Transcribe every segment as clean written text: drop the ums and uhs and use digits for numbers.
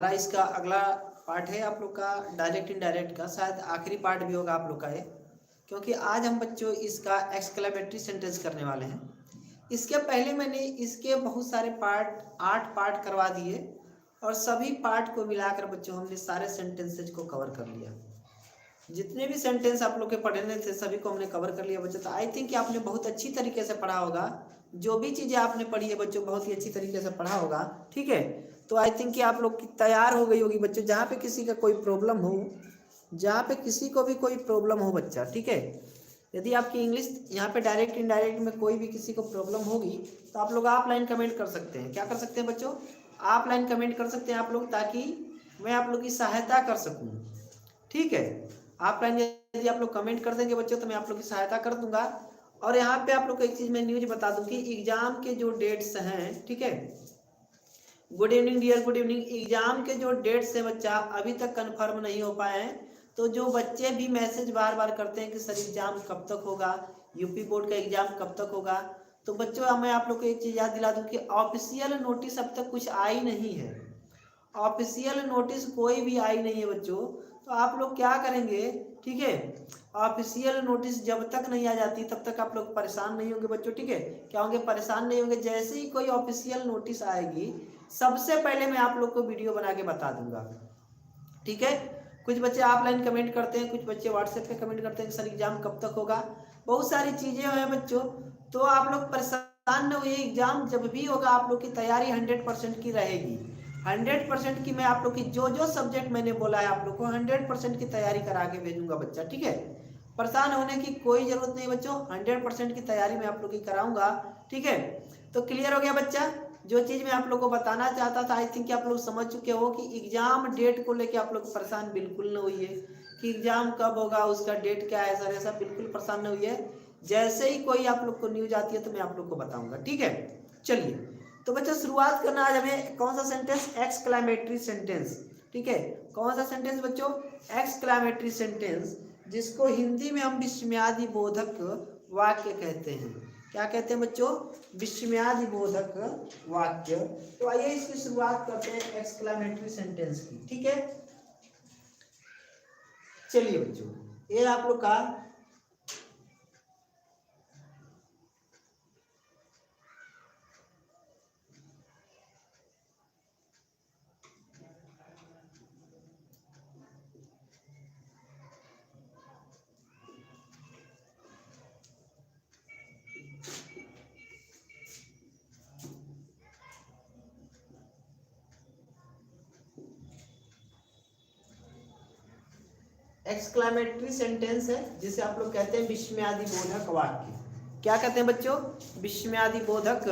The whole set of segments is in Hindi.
इसका अगला पार्ट है आप लोग का डायरेक्ट इनडायरेक्ट का, शायद आखिरी पार्ट भी होगा आप लोग का ये, क्योंकि आज हम बच्चों इसका एक्सक्लेमेटरी सेंटेंस करने वाले हैं। इसके पहले मैंने इसके बहुत सारे पार्ट 8 पार्ट करवा दिए और सभी पार्ट को मिलाकर बच्चों हमने सारे सेंटेंसेज को कवर कर लिया। जितने भी सेंटेंस आप लोग के पढ़ने थे सभी को हमने कवर कर लिया बच्चों। तो आई थिंक कि आपने बहुत अच्छी तरीके से पढ़ा होगा, जो भी चीज़ें आपने पढ़ी है बच्चों बहुत ही अच्छी तरीके से पढ़ा होगा। ठीक है, तो आई थिंक कि आप लोग की तैयार हो गई होगी बच्चों। जहाँ पे किसी का कोई प्रॉब्लम हो, जहाँ पे किसी को भी कोई प्रॉब्लम हो बच्चा, ठीक है, यदि आपकी इंग्लिश यहाँ पे डायरेक्ट इनडायरेक्ट में कोई भी किसी को प्रॉब्लम होगी तो आप लोग ऑफलाइन कमेंट कर सकते हैं। क्या कर सकते हैं बच्चों? ऑफलाइन कमेंट कर सकते हैं आप लोग, ताकि मैं आप लोग की सहायता कर सकूँ। ठीक है, ऑफलाइन यदि आप लोग कमेंट कर देंगे बच्चों तो मैं आप लोग की सहायता कर दूंगा। और यहाँ पे आप लोग को एक चीज़ मैं न्यूज बता दूं कि एग्जाम के जो डेट्स हैं, ठीक है, good evening dear, good evening. Exam के जो डेट्स है बच्चा अभी तक कंफर्म नहीं हो पाए हैं। तो जो बच्चे भी मैसेज बार बार करते हैं कि सर एग्जाम कब तक होगा, यूपी बोर्ड का एग्जाम कब तक होगा, तो बच्चों मैं आप लोग को एक चीज़ याद दिला दूं कि ऑफिशियल नोटिस अब तक कुछ आई नहीं है। ऑफिशियल नोटिस कोई भी आई नहीं है बच्चों। तो आप लोग क्या करेंगे, ठीक है, ऑफिशियल नोटिस जब तक नहीं आ जाती तब तक आप लोग परेशान नहीं होंगे बच्चों। ठीक है, क्या होंगे? परेशान नहीं होंगे। जैसे ही कोई ऑफिशियल नोटिस आएगी सबसे पहले मैं आप लोग को वीडियो बना के बता दूंगा। ठीक है, कुछ बच्चे ऑफलाइन कमेंट करते हैं, कुछ बच्चे व्हाट्सएप पे कमेंट करते हैं कि सर एग्जाम कब तक होगा। बहुत सारी चीजें हैं बच्चों, तो आप लोग परेशान न होइए। एग्जाम जब भी होगा आप लोग की तैयारी 100% की रहेगी। 100% की मैं आप लोग की जो सब्जेक्ट मैंने बोला है आप लोग को 100% की तैयारी करा के भेजूंगा बच्चा। ठीक है, परेशान होने की कोई जरूरत नहीं बच्चों, 100% की तैयारी मैं आप लोग की कराऊंगा। ठीक है, तो क्लियर हो गया बच्चा? जो चीज़ मैं आप लोग को बताना चाहता था आई थिंक आप लोग समझ चुके हो कि एग्जाम डेट को लेके आप लोग परेशान बिल्कुल न होइए कि एग्जाम कब होगा, उसका डेट क्या है, सर ऐसा बिल्कुल परेशान न होइए। जैसे ही कोई आप लोग को न्यूज आती है तो मैं आप लोग को बताऊंगा। ठीक है, चलिए तो बच्चों शुरुआत करना आज हमें कौन सा सेंटेंस? Exclamatory sentence. ठीक है, कौन सा सेंटेंस बच्चों? एक्सक्लेमेटरी सेंटेंस, जिसको हिंदी में हम विस्मयादि बोधक वाक्य कहते हैं। क्या कहते हैं बच्चों? विस्मयादि बोधक वाक्य। तो आइए इसकी शुरुआत करते हैं एक्सक्लेमेटरी सेंटेंस की। ठीक है, चलिए बच्चों ये आप लोग का एक्सक्लेमेटरी सेंटेंस है जिसे आप लोग कहते हैं विस्मयादि बोधक वाक्य। क्या कहते हैं बच्चों? विस्मयादि बोधक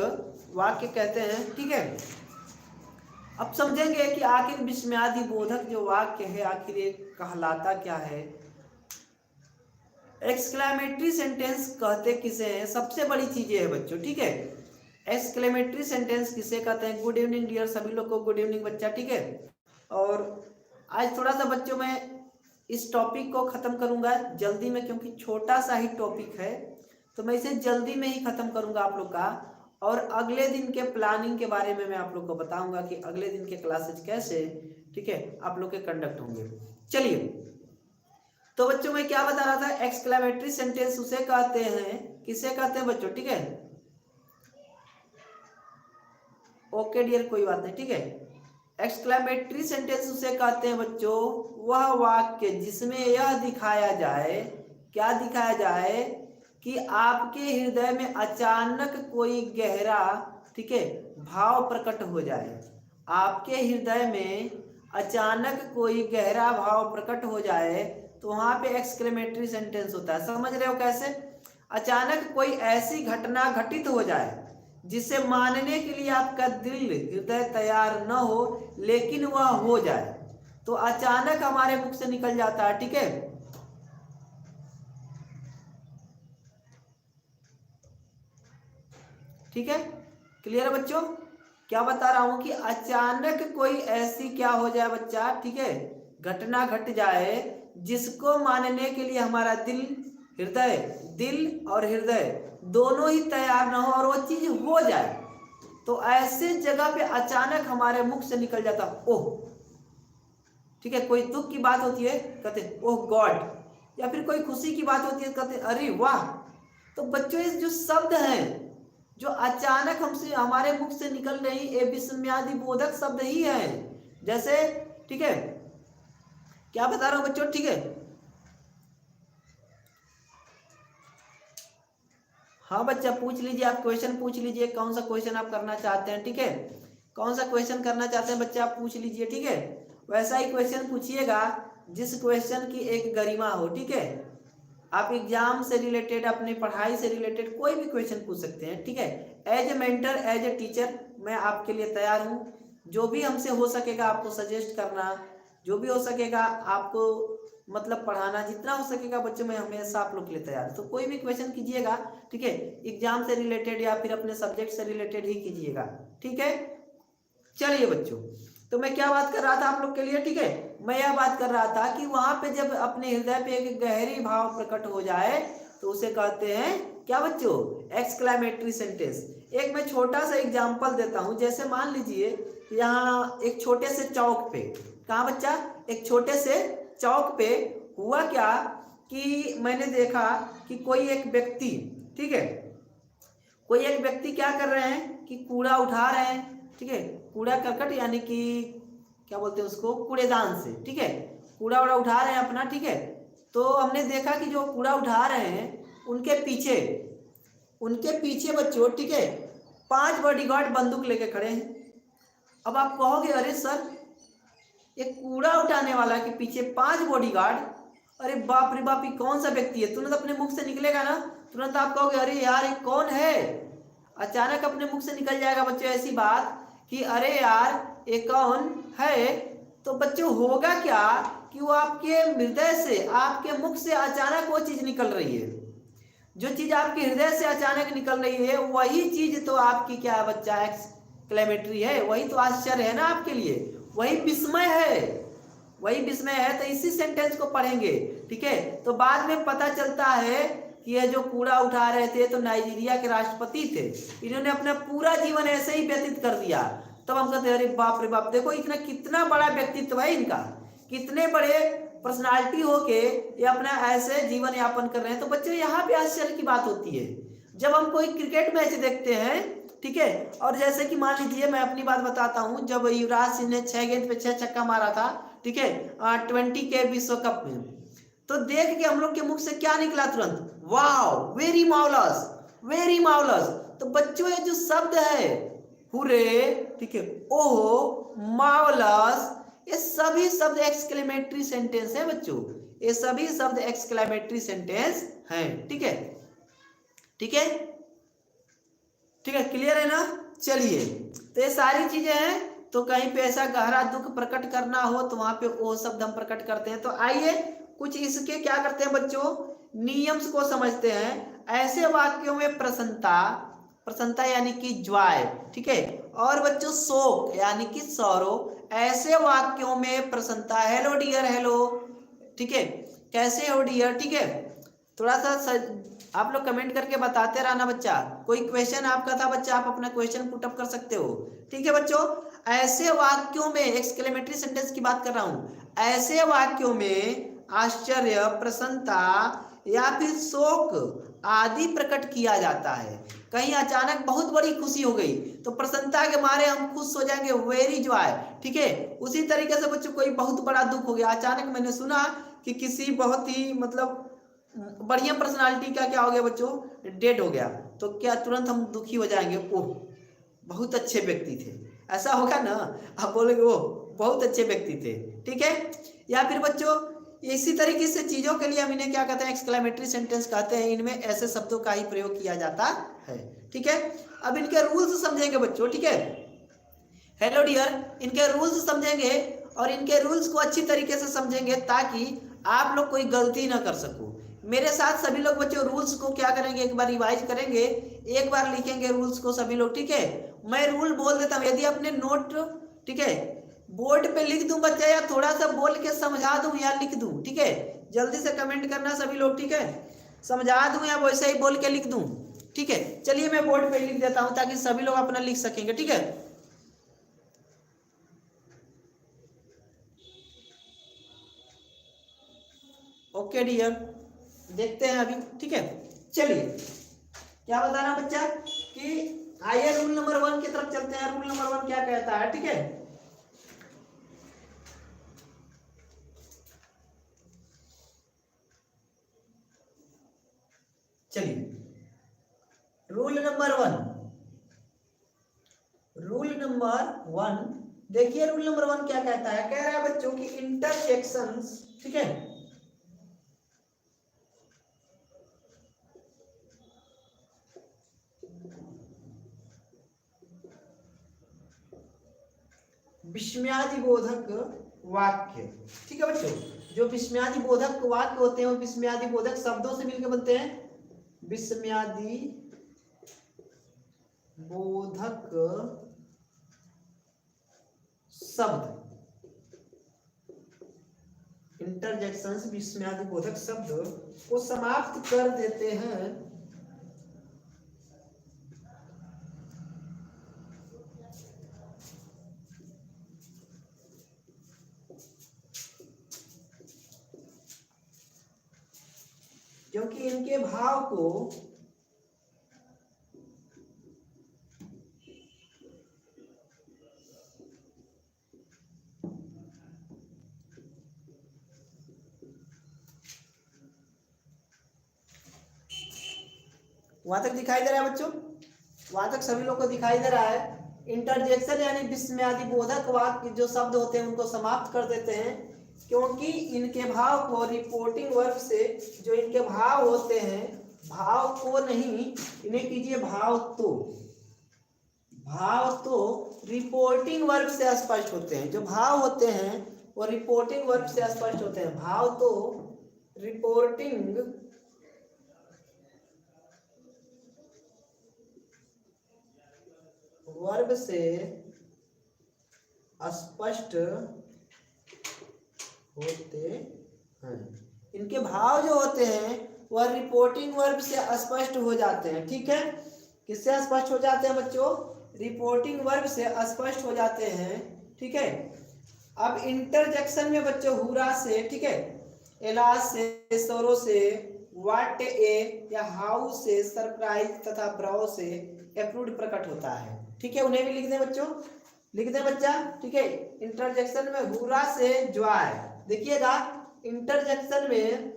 वाक्य कहते हैं। ठीक है, अब समझेंगे कि आखिर विस्मयादि बोधक जो वाक्य है आखिर ये कहलाता क्या है। एक्सक्लेमेटरी सेंटेंस कहते किसे हैं? सबसे बड़ी चीजें है बच्चों। ठीक है, एक्सक्लेमेटरी सेंटेंस किसे कहते हैं? गुड इवनिंग डियर, सभी लोग को गुड इवनिंग बच्चा। ठीक है, और आज थोड़ा सा बच्चों मैं इस टॉपिक को खत्म करूंगा जल्दी में, क्योंकि छोटा सा ही टॉपिक है तो मैं इसे जल्दी में ही खत्म करूंगा आप लोग का। और अगले दिन के प्लानिंग के बारे में मैं आप लोग को बताऊंगा कि अगले दिन के क्लासेज कैसे, ठीक है, आप लोग के कंडक्ट होंगे। चलिए तो बच्चों मैं क्या बता रहा था, एक्सक्लेमेटरी सेंटेंस उसे कहते हैं, किसे कहते हैं बच्चों? ठीक है, ओके डियर, कोई बात नहीं। ठीक है, एक्सक्लेमेटरी सेंटेंस उसे कहते हैं बच्चों वह वाक्य जिसमें यह दिखाया जाए, क्या दिखाया जाए, कि आपके हृदय में अचानक कोई गहरा, ठीक है, भाव प्रकट हो जाए। आपके हृदय में अचानक कोई गहरा भाव प्रकट हो जाए तो वहां पे एक्सक्लेमेटरी सेंटेंस होता है। समझ रहे हो कैसे? अचानक कोई ऐसी घटना घटित हो जाए जिसे मानने के लिए आपका दिल, हृदय तैयार न हो, लेकिन वह हो जाए, तो अचानक हमारे मुख से निकल जाता है। ठीक है, ठीक है, क्लियर है बच्चों? क्या बता रहा हूं कि अचानक कोई ऐसी क्या हो जाए बच्चा, ठीक है, घटना घट जाए जिसको मानने के लिए हमारा दिल, हृदय, दिल और हृदय दोनों ही तैयार ना हो और वो चीज हो जाए, तो ऐसे जगह पे अचानक हमारे मुख से निकल जाता ओह, ठीक है। कोई दुख की बात होती है कहते ओह गॉड, या फिर कोई खुशी की बात होती है कहते अरे वाह। तो बच्चों ये जो शब्द हैं जो अचानक हमसे हमारे मुख से निकल रही ये विस्मयादि बोधक शब्द ही है। जैसे ठीक है, क्या बता रहा हूं बच्चों, ठीक है। हाँ बच्चा पूछ लीजिए, आप क्वेश्चन पूछ लीजिए, कौन सा क्वेश्चन आप करना चाहते हैं, ठीक है। कौन सा क्वेश्चन करना चाहते हैं बच्चा आप पूछ लीजिए, ठीक है। वैसा ही क्वेश्चन पूछिएगा जिस क्वेश्चन की एक गरिमा हो, ठीक है। आप एग्जाम से रिलेटेड, अपनी पढ़ाई से रिलेटेड कोई भी क्वेश्चन पूछ सकते हैं, ठीक है। As a mentor, as a teacher मैं आपके लिए तैयार हूँ। जो भी हमसे हो सकेगा आपको सजेस्ट करना, जो भी हो सकेगा आपको मतलब पढ़ाना, जितना हो सकेगा बच्चों में हमेशा आप लोग के लिए तैयार। तो कोई भी क्वेश्चन कीजिएगा, ठीक है, एग्जाम से रिलेटेड या फिर अपने सब्जेक्ट से रिलेटेड ही कीजिएगा, ठीक है। चलिए बच्चों, तो मैं क्या बात कर रहा था आप लोग के लिए, ठीक है। मैं यह बात कर रहा था कि वहां पे जब अपने हृदय पे एक गहरी भाव प्रकट हो जाए तो उसे कहते हैं क्या बच्चों, एक्सक्लेमेटरी सेंटेंस। एक मैं छोटा सा एग्जांपल देता हूं। जैसे मान लीजिए यहाँ एक छोटे से चौक पे, कहाँ बच्चा, एक छोटे से चौक पे हुआ क्या कि मैंने देखा कि कोई एक व्यक्ति, ठीक है, कोई एक व्यक्ति क्या कर रहे हैं कि कूड़ा उठा रहे हैं, ठीक है। कूड़ा करकट यानी कि क्या बोलते हैं उसको, कूड़ेदान से, ठीक है, कूड़ा वूड़ा उठा रहे हैं अपना, ठीक है। तो हमने देखा कि जो कूड़ा उठा रहे हैं उनके पीछे बच्चों, ठीक है, 5 बॉडीगार्ड बंदूक लेके खड़े हैं। अब आप कहोगे अरे सर, एक कूड़ा उठाने वाला के पीछे 5 बॉडीगार्ड, अरे बाप रे बाप, ये कौन सा व्यक्ति है। तुरंत अपने मुख से निकलेगा ना, तुरंत आप कहोगे अरे यार ये कौन है। अचानक अपने मुख से निकल जाएगा बच्चों ऐसी बात कि अरे यार ये कौन है। तो बच्चों होगा क्या कि वो आपके हृदय से, आपके मुख से अचानक वो चीज निकल रही है। जो चीज आपके हृदय से अचानक निकल रही है वही चीज तो आपकी क्या है बच्चा, एक्सक्लेमेटरी है। वही तो आश्चर्य है ना आपके लिए, वही विस्मय है, वही विस्मय है। तो इसी सेंटेंस को पढ़ेंगे, ठीक है। तो बाद में पता चलता है कि ये जो कूड़ा उठा रहे थे तो नाइजीरिया के राष्ट्रपति थे। इन्होंने अपना पूरा जीवन ऐसे ही व्यतीत कर दिया। तब हम कहते हैं अरे बाप रे बाप, देखो इतना कितना बड़ा व्यक्तित्व है इनका, कितने बड़े पर्सनालिटी होके ये अपना ऐसे जीवन यापन कर रहे हैं। तो बच्चों यहाँ पे आश्चर्य की बात होती है जब हम कोई क्रिकेट मैच देखते हैं, ठीक है। और जैसे कि मान लीजिए मैं अपनी बात बताता हूं, जब युवराज सिंह ने 6 गेंद पे 6 छक्का मारा था, ठीक है, 20 के विश्व कप में, तो देख के हम लोग के मुख से क्या निकला तुरंत, wow, very marvellous, very marvellous. तो बच्चों ये जो शब्द है हुरे, ठीक है, ओहो, मार्वलस, ये सभी शब्द एक्सक्लेमेटरी सेंटेंस है बच्चों। ये सभी शब्द एक्सक्लेमेटरी सेंटेंस हैं, ठीक है, ठीक है, ठीक है, क्लियर है ना। चलिए, तो ये सारी चीजें हैं। तो कहीं पे ऐसा गहरा दुख प्रकट करना हो तो वहां पे वो शब्द हम प्रकट करते हैं। तो आइए कुछ इसके क्या करते हैं बच्चों, नियम्स को समझते हैं। ऐसे वाक्यों में प्रसन्नता, प्रसन्नता यानी कि जॉय, ठीक है, और बच्चों शोक यानी कि सौरो, ऐसे वाक्यों में प्रसन्नता, हेलो डियर, हेलो, ठीक है, कैसे हो डियर, ठीक है। थोड़ा सा आप लोग कमेंट करके बताते रहना बच्चा। कोई क्वेश्चन आपका था बच्चा, आप अपना क्वेश्चन पुट अप कर सकते हो, ठीक है बच्चों। ऐसे वाक्यों में, एक्सक्लेमेटरी सेंटेंस की बात कर रहा हूं, ऐसे वाक्यों में आश्चर्य, प्रसन्नता या फिर शोक आदि प्रकट किया जाता है। कहीं अचानक बहुत बड़ी खुशी हो गई तो प्रसन्नता के मारे हम खुश हो जाएंगे, वेरी जॉय, ठीक है। उसी तरीके से बच्चों कोई बहुत बड़ा दुख हो गया, अचानक मैंने सुना कि किसी बहुत ही मतलब बढ़िया पर्सनालिटी का क्या हो गया बच्चों, डेड हो गया, तो क्या तुरंत हम दुखी हो जाएंगे, ओह बहुत अच्छे व्यक्ति थे, ऐसा होगा ना। आप बोलेंगे ओह बहुत अच्छे व्यक्ति थे, ठीक है। या फिर बच्चों इसी तरीके से चीजों के लिए हम इन्हें क्या कहते हैं, एक्सक्लेमेटरी सेंटेंस कहते हैं। इनमें ऐसे शब्दों का ही प्रयोग किया जाता है, ठीक है। अब इनके रूल्स समझेंगे बच्चों, ठीक है, हेलो डियर, इनके रूल्स समझेंगे और इनके रूल्स को अच्छी तरीके से समझेंगे ताकि आप लोग कोई गलती ना कर सको। मेरे साथ सभी लोग बच्चों रूल्स को क्या करेंगे, एक बार रिवाइज करेंगे, एक बार लिखेंगे रूल्स को सभी लोग, ठीक है। मैं रूल बोल देता हूँ, यदि अपने नोट, ठीक है, बोर्ड पे लिख दूं बच्चा, या थोड़ा सा बोल के समझा दूं या लिख दूं, ठीक है, जल्दी से कमेंट करना सभी लोग, ठीक है। समझा दूं या वैसे ही बोल के लिख दूं, ठीक है। चलिए मैं बोर्ड पे लिख देता हूं ताकि सभी लोग अपना लिख सकेंगे, ठीक है। ओके डियर, देखते हैं अभी। ठीक है, चलिए क्या बताना बच्चा कि आइए रूल नंबर 1 की तरफ चलते हैं। रूल नंबर 1 क्या कहता है? ठीक है, चलिए रूल नंबर 1। रूल नंबर 1 देखिए, रूल नंबर 1 क्या कहता है? कह रहा है बच्चों की इंटरजेक्शंस, ठीक है, विस्मयादि बोधक वाक्य। ठीक है बच्चों, जो विस्मयादि बोधक वाक्य होते हैं वो विस्मयादि बोधक शब्दों से मिलकर बनते हैं। विस्मयादि बोधक शब्द, इंटरजेक्शंस विस्मयादि बोधक शब्द को समाप्त कर देते हैं क्योंकि इनके भाव को वहां तक दिखाई दे रहा है बच्चों? वहां तक सभी लोग को दिखाई दे रहा है? इंटरजेक्शन यानी विस्मयादि बोधक वाक्य जो शब्द होते हैं उनको समाप्त कर देते हैं क्योंकि इनके भाव को रिपोर्टिंग वर्ब से, जो इनके भाव होते हैं, भाव को नहीं, इन्हें कीजिए भाव तो रिपोर्टिंग वर्ब से स्पष्ट होते हैं। जो भाव होते हैं वो रिपोर्टिंग वर्ब से स्पष्ट होते हैं। भाव तो रिपोर्टिंग वर्ब से स्पष्ट होते हैं। इनके भाव जो होते हैं वह रिपोर्टिंग वर्ब से स्पष्ट हो जाते हैं। ठीक है, किससे स्पष्ट हो जाते हैं बच्चों? रिपोर्टिंग वर्ब से स्पष्ट हो जाते हैं। ठीक है, अब इंटरजेक्शन में बच्चों हुरा से, ठीक है, एलास से, सौरो से, व्हाट ए या हाउ से, सरप्राइज तथा ब्राउ से अप्रूव्ड प्रकट होता है। ठीक है, उन्हें भी लिख दें बच्चों, लिख दें बच्चा। ठीक है, इंटरजेक्शन में हुरा से ज्वाय, देखिएगा इंटरजेक्शन में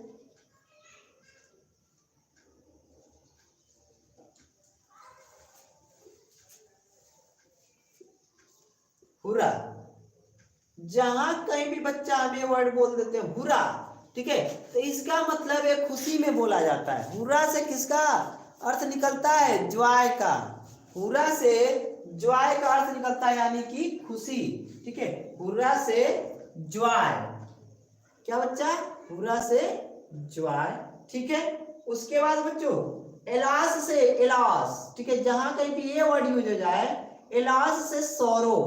हुरा, जहां कहीं भी बच्चा हमें वर्ड बोल देते हैं हुरा, ठीक है, तो इसका मतलब है खुशी में बोला जाता है। हुरा से किसका अर्थ निकलता है? ज्वाय का। हुरा से ज्वाय का अर्थ निकलता है यानी कि खुशी। ठीक है, हुरा से ज्वाय, क्या बच्चा? हुरा से ज्वाय। ठीक है, उसके बाद बच्चों एलास से एलास, ठीक है, जहां कहीं भी ये वर्ड यूज हो जाए, एलास से सौरो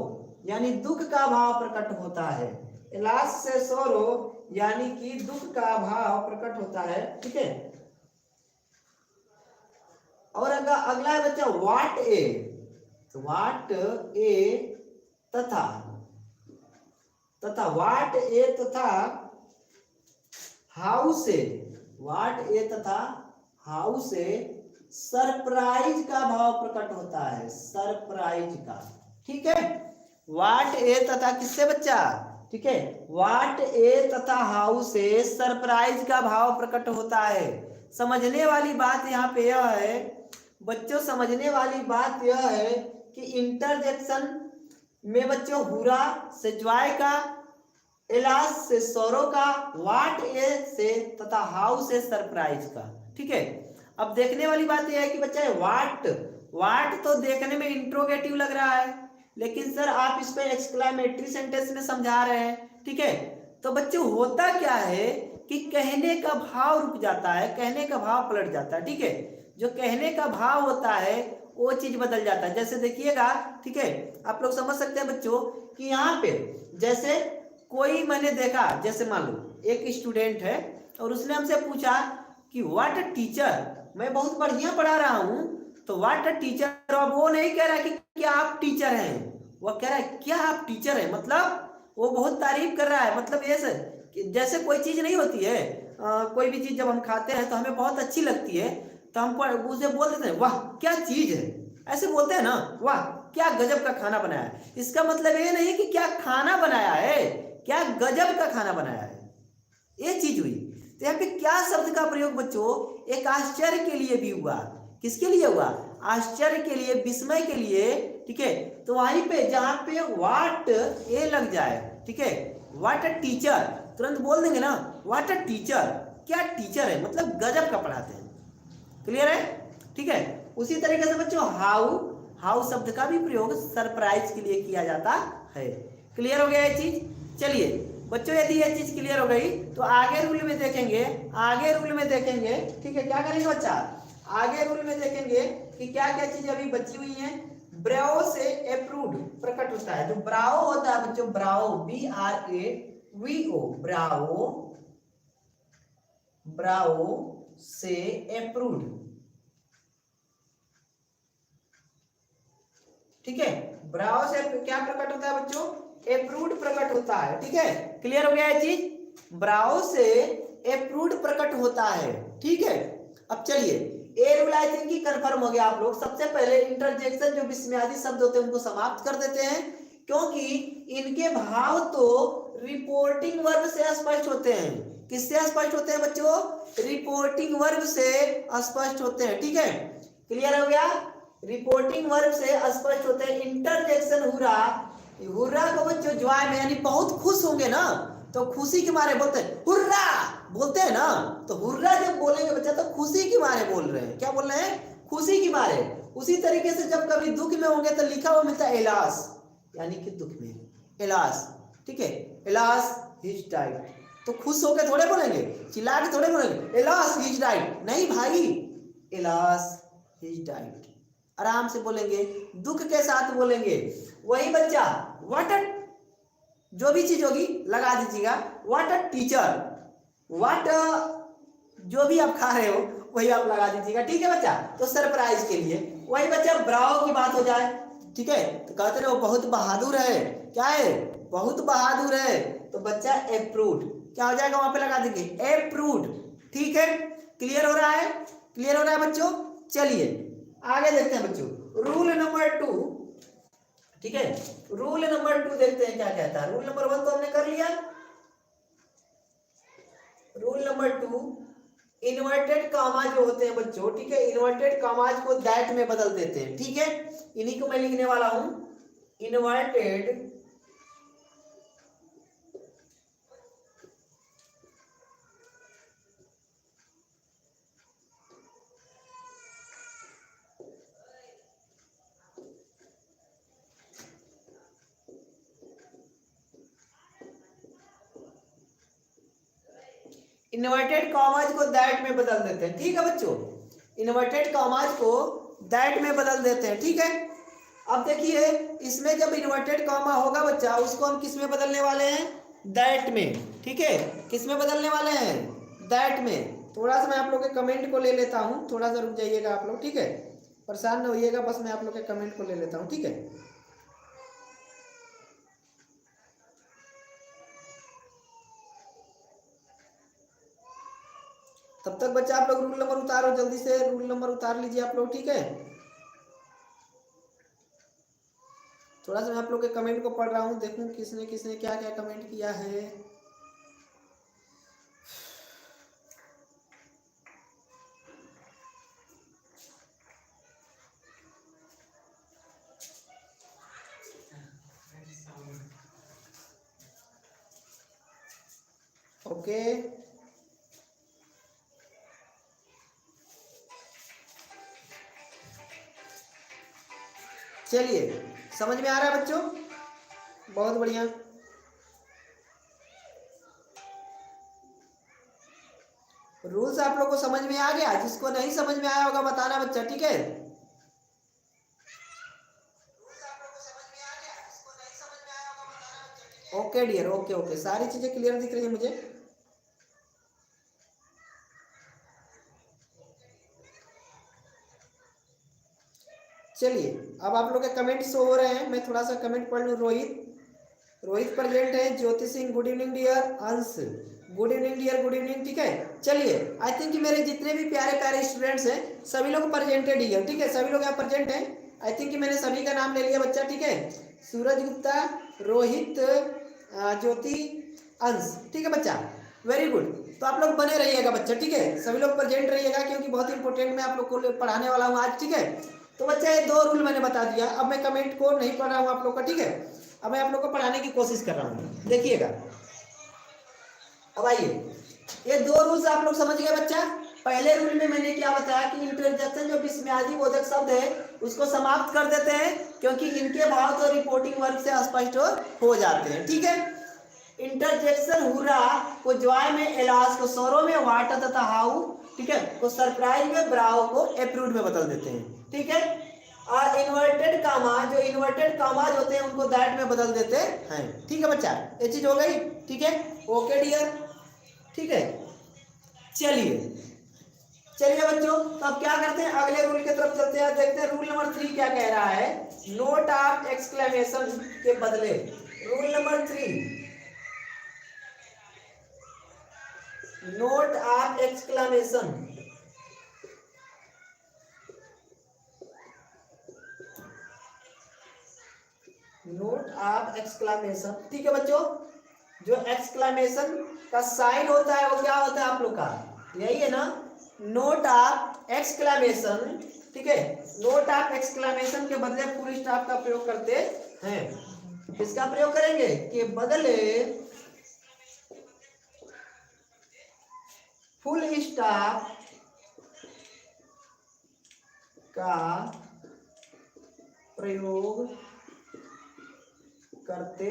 यानी दुख का भाव प्रकट होता है। एलास से सौरो यानी कि दुख का भाव प्रकट होता है। ठीक है, और अगला है बच्चा व्हाट ए, तो व्हाट ए तथा व्हाट ए तथा हाउ से, व्हाट ए तथा हाउ से सरप्राइज का भाव प्रकट होता है। सरप्राइज का, ठीक है, व्हाट ए तथा किससे बच्चा? ठीक है, व्हाट ए तथा हाउ से सरप्राइज का भाव प्रकट होता है। समझने वाली बात यहाँ पे यह है बच्चों, समझने वाली बात यह है कि इंटरजेक्शन में बच्चों हुरा से ज्वाय का, एलास से सौरो का, व्हाट ए से तथा हाउ से सरप्राइज का। ठीक है, अब देखने वाली बात यह है कि बच्चा व्हाट तो देखने में इंट्रोगेटिव लग रहा है, लेकिन सर आप इस पे एक्सक्लेमेटरी सेंटेंस में समझा रहे हैं। ठीक है, तो बच्चों होता क्या है कि कहने का भाव रुक जाता है, कहने का भाव पलट जाता है। ठीक है, जो कहने का भाव होता है वो चीज बदल जाता है। जैसे देखिएगा, ठीक है, आप लोग समझ सकते हैं बच्चों कि यहाँ पे जैसे कोई मैंने देखा, जैसे मान लो एक स्टूडेंट है और उसने हमसे पूछा कि व्हाट टीचर, मैं बहुत बढ़िया पढ़ा रहा हूँ, तो व्हाट टीचर। अब वो नहीं कह रहा कि क्या आप टीचर हैं, वो कह रहा है क्या आप टीचर हैं, मतलब वो बहुत तारीफ कर रहा है। मतलब ये जैसे कोई चीज नहीं होती है, कोई भी चीज जब हम खाते हैं तो हमें बहुत अच्छी लगती है, तो हम उसे बोल देते हैं वाह क्या चीज है, ऐसे बोलते हैं ना, वाह क्या गजब का खाना बनाया है। इसका मतलब ये नहीं कि क्या खाना बनाया है, क्या गजब का खाना बनाया है, ये चीज हुई। तो यहाँ पे क्या शब्द का प्रयोग बच्चों एक आश्चर्य के लिए भी हुआ। किसके लिए हुआ? आश्चर्य के लिए, विस्मय के लिए। ठीक है, तो वहीं पे जहां पे वाट ए लग जाए, ठीक है, वाट अ टीचर, तुरंत बोल देंगे ना वाट अ टीचर, क्या टीचर है, मतलब गजब का पढ़ाते हैं। क्लियर है? ठीक है, उसी तरीके से बच्चों हाउ, हाउ शब्द का भी प्रयोग सरप्राइज के लिए किया जाता है। क्लियर हो गया ये चीज? चलिए बच्चों, यदि ये चीज क्लियर हो गई तो आगे रूल में देखेंगे, आगे रूल में देखेंगे। ठीक है, क्या करेंगे बच्चा, आगे रूल में देखेंगे कि क्या क्या चीज अभी बची हुई है। ब्राओ से अप्रूव्ड प्रकट होता है, जो ब्राओ होता है बच्चों, ब्राओ BRAVO, ब्राओ, ब्राओ से अप्रूव्ड। ठीक है, ब्राओ से क्या प्रकट होता है बच्चों? अप्रूव्ड प्रकट होता है। ठीक है, क्लियर हो गया ये चीज? ब्राओ से अप्रूव्ड प्रकट होता है। ठीक है, अब चलिए ए रूल आई थिंक कि कंफर्म हो गया आप लोग। सबसे पहले इंटरजेक्शन जो विस्मयादि शब्द होते हैं उनको समाप्त कर देते हैं, क्योंकि इनके भाव तो रिपोर्टिंग वर्ब से स्पष्ट होते हैं। किससे स्पष्ट होते हैं बच्चों? रिपोर्टिंग वर्ब से स्पष्ट होते हैं। ठीक है, क्लियर हो गया? रिपोर्टिंग वर्ब से स्पष्ट होते हैं। इंटरजेक्शन हुर्रा, हुर्रा को बच्चों जॉय में यानी बहुत खुश होंगे ना, तो खुशी के मारे बोलते हैं हुर्रा, बोलते हैं ना, तो हुर्रा जब बोलेंगे बच्चा तो खुशी के मारे बोल रहे हैं। क्या बोल रहे हैं? खुशी के मारे। उसी तरीके से जब कभी दुख में होंगे तो लिखा हुआ मिलता है एलास, यानी कि दुख में, एलास। ठीक है, एलास हिज डाइड, तो खुश होकर थोड़े बोलेंगे, चिल्ला के थोड़े बोलेंगे एलास हिज डाइड, नहीं भाई, एलास हिज डाइड, आराम से बोलेंगे, दुख के साथ बोलेंगे। वही बच्चा व्हाट अ, जो भी चीज होगी लगा दीजिएगा, व्हाट अ टीचर, व्हाट जो भी आप खा रहे हो वही आप लगा दीजिएगा। ठीक है बच्चा, तो सरप्राइज के लिए। वही बच्चा ब्राओ की बात हो जाए, ठीक है, तो कहते रहो बहुत बहादुर है, क्या है? बहुत बहादुर है, तो बच्चा अप्रूव्ड, क्या हो जाएगा? वहां पे लगा देंगे अप्रूव्ड। ठीक है, क्लियर हो रहा है? क्लियर हो रहा है बच्चों? चलिए आगे देखते हैं बच्चों, रूल नंबर 2। ठीक है, रूल नंबर 2 देखते हैं क्या कहता है। रूल नंबर 1 तो हमने कर लिया। रूल नंबर 2, इन्वर्टेड कामा जो होते हैं बच्चों, ठीक है, इन्वर्टेड कामाज को दैट में बदल देते हैं। ठीक है, इन्हीं को मैं लिखने वाला हूं, इन्वर्टेड इन्वर्टेड कॉमाज को दैट में बदल देते हैं। ठीक है बच्चों, इन्वर्टेड कॉमाज को दैट में बदल देते हैं। ठीक है, अब देखिए इसमें जब इन्वर्टेड कॉमा होगा बच्चा, उसको हम किस में बदलने वाले हैं? दैट में। ठीक है, किस में बदलने वाले हैं? दैट में। थोड़ा सा मैं आप लोग के कमेंट को ले लेता हूँ, थोड़ा सा रुक जाइएगा आप लोग। ठीक है, परेशान न होइएगा, बस मैं आप लोग के कमेंट को ले लेता हूँ। ठीक है, तब तक बच्चा आप लोग रूल नंबर उतारो, जल्दी से रूल नंबर उतार लीजिए आप लोग। ठीक है, थोड़ा सा मैं आप लोग के कमेंट को पढ़ रहा हूँ, देखूं किसने किसने क्या क्या कमेंट किया है। ओके, चलिए समझ में आ रहा है बच्चों? बहुत बढ़िया। रूल्स आप लोग को समझ में आ गया? जिसको नहीं समझ में आया होगा बताना बच्चा। ठीक है, ओके डियर, ओके ओके, सारी चीजें क्लियर दिख रही है मुझे। चलिए अब आप लोग के कमेंट शो हो रहे हैं, मैं थोड़ा सा कमेंट पढ़ लूँ। रोहित, रोहित प्रेजेंट है, Jyoti Singh good evening dear, Ansh good evening dear, good evening. ठीक है, चलिए आई थिंक कि मेरे जितने भी प्यारे प्यारे स्टूडेंट्स हैं सभी लोग प्रेजेंटेड ही है। ठीक है, सभी लोग यहाँ प्रेजेंट हैं। आई थिंक कि मैंने सभी का नाम ले लिया बच्चा। ठीक है, सूरज गुप्ता, रोहित, ज्योति, अंश। ठीक है बच्चा, वेरी गुड। तो आप लोग बने रहिएगा बच्चा। ठीक है, सभी लोग प्रेजेंट रहिएगा क्योंकि बहुत इंपॉर्टेंट मैं आप लोग को पढ़ाने वाला हूँ आज। ठीक है, तो बच्चा ये 2 रूल मैंने बता दिया। अब मैं कमेंट को नहीं पढ़ रहा हूँ आप लोग का। ठीक है, अब मैं आप लोग को पढ़ाने की कोशिश कर रहा हूँ, देखिएगा। अब आइए, ये 2 रूल्स आप लोग समझ गए बच्चा। पहले रूल में मैंने क्या बताया कि इंटरजेक्शन जो विस्मयादि बोधक शब्द है उसको समाप्त कर देते हैं क्योंकि इनके भाव तो रिपोर्टिंग वर्क से स्पष्ट हो जाते हैं। ठीक है, इंटरजेक्शन हुर्रा को जॉय में, एलास को सौरों में, वाटर तथा हाउ, ठीक है, को सरप्राइज में, ब्रावो को अप्रूव्ड में बदल देते हैं। ठीक है, और इन्वर्टेड कामा, जो इन्वर्टेड कामाज होते हैं उनको दैट में बदल देते हैं। ठीक है बच्चा, ये चीज हो गई। ठीक है, ओके डियर। ठीक है, चलिए बच्चों, तो अब क्या करते हैं, अगले रूल की तरफ चलते हैं। देखते हैं रूल नंबर 3 क्या कह रहा है। नोट ऑफ एक्सक्लेमेशन के बदले, rule number 3, note of exclamation, note of exclamation. ठीक है बच्चों, जो एक्सक्लेमेशन का साइन होता है वो क्या होता है आप लोग का, यही है ना, नोट ऑफ एक्सक्लेमेशन। ठीक है, नोट ऑफ एक्सक्लेमेशन के बदले फुल स्टॉप का प्रयोग करते हैं। किसका प्रयोग करेंगे, के बदले फुल स्टॉप का प्रयोग करते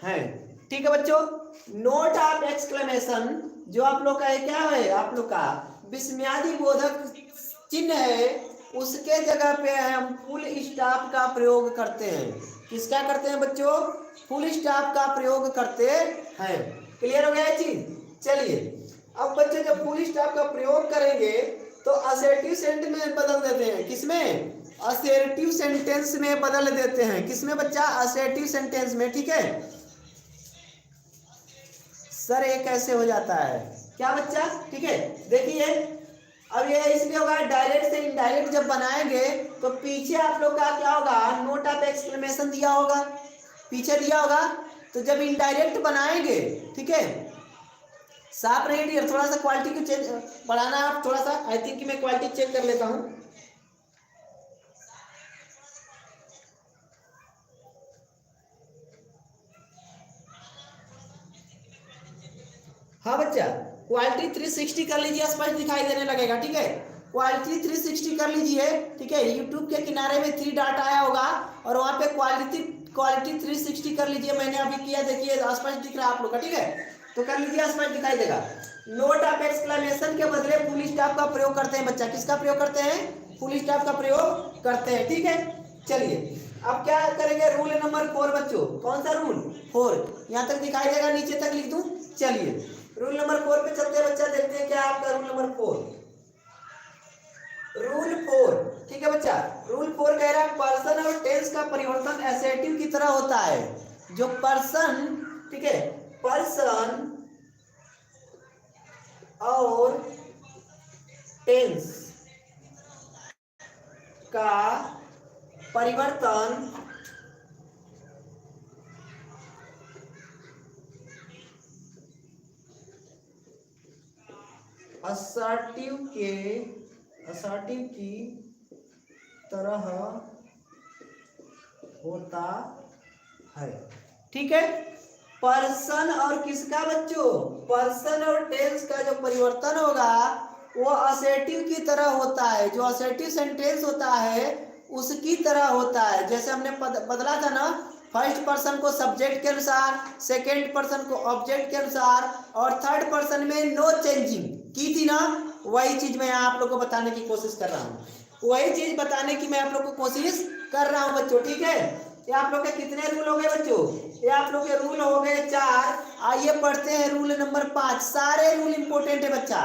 हैं। ठीक है बच्चों, नोट ऑफ एक्सक्लेमेशन जो आप लोग का है क्या है, आप लोग का विस्मयादि बोधक चिन्ह है, उसके जगह पे हम फुल स्टॉप का प्रयोग करते हैं। किसका करते हैं बच्चों, फुल स्टॉप का प्रयोग करते हैं। क्लियर हो गया ये चीज। चलिए अब बच्चे जब फुल स्टॉप का प्रयोग करेंगे तो असर्टिव सेंटेंस में बदल देते हैं। किसमें, असर्टिव सेंटेंस में बदल देते हैं। किसमें बच्चा, असर्टिव सेंटेंस में। ठीक है सर, ये कैसे हो जाता है क्या बच्चा। ठीक है, देखिए अब ये इसलिए होगा, डायरेक्ट से इनडायरेक्ट जब बनाएंगे तो पीछे आप लोग का क्या होगा, नोट ऑफ एक्सक्लेमेशन दिया होगा, पीछे दिया होगा। तो जब इनडायरेक्ट बनाएंगे, ठीक है, साफ रहिए डियर, थोड़ा सा क्वालिटी को चेंज बढ़ाना आप थोड़ा सा। आई थिंक कि मैं क्वालिटी चेक कर लेता हूँ। हाँ बच्चा, क्वालिटी 360 कर लीजिए, स्पष्ट दिखाई देने लगेगा। ठीक है, क्वालिटी 360 कर लीजिए। ठीक है, यूट्यूब के किनारे में 3 डॉट आया होगा और वहां पे क्वालिटी 360 कर लीजिए। मैंने अभी किया, देखिए स्पष्ट दिख रहा है आप लोग का। ठीक है, तो कर लीजिए, स्पष्ट दिखाई देगा। नोट ऑफ एक्सक्लेमेशन के बदले फुल स्टॉप का प्रयोग करते हैं बच्चा। किसका प्रयोग करते हैं, फुल स्टॉप का प्रयोग करते हैं। ठीक है, चलिए अब क्या करेंगे, रूल नंबर 4 बच्चों। कौन सा रूल, 4, यहाँ तक दिखाई देगा, नीचे तक लिख दूं। चलिए रूल नंबर 4 पे चलते हैं बच्चा, देखते हैं क्या आपका रूल नंबर 4। रूल 4, ठीक है बच्चा, रूल 4 कह रहा है पर्सन और टेंस का परिवर्तन एसेटिव की तरह होता है। जो पर्सन, ठीक है, पर्सन और टेंस का परिवर्तन असर्टिव की तरह होता है। ठीक है, पर्सन और किसका बच्चों, पर्सन और टेंस का जो परिवर्तन होगा वो असेटिव की तरह होता है। जो असेटिव सेंटेंस होता है उसकी तरह होता है। जैसे हमने बदला था ना, फर्स्ट पर्सन को सब्जेक्ट के अनुसार, सेकेंड पर्सन को ऑब्जेक्ट के अनुसार और थर्ड पर्सन में नो चेंजिंग की थी ना, वही चीज मैं आप लोग को बताने की कोशिश कर रहा हूँ। वही चीज बताने की मैं आप लोग को कोशिश कर रहा हूँ बच्चों। ठीक है, ये आप लोग के कितने रूल हो गए बच्चों, ये आप लोग के रूल हो गए 4। आइए पढ़ते हैं रूल नंबर 5। सारे रूल इंपॉर्टेंट है बच्चा।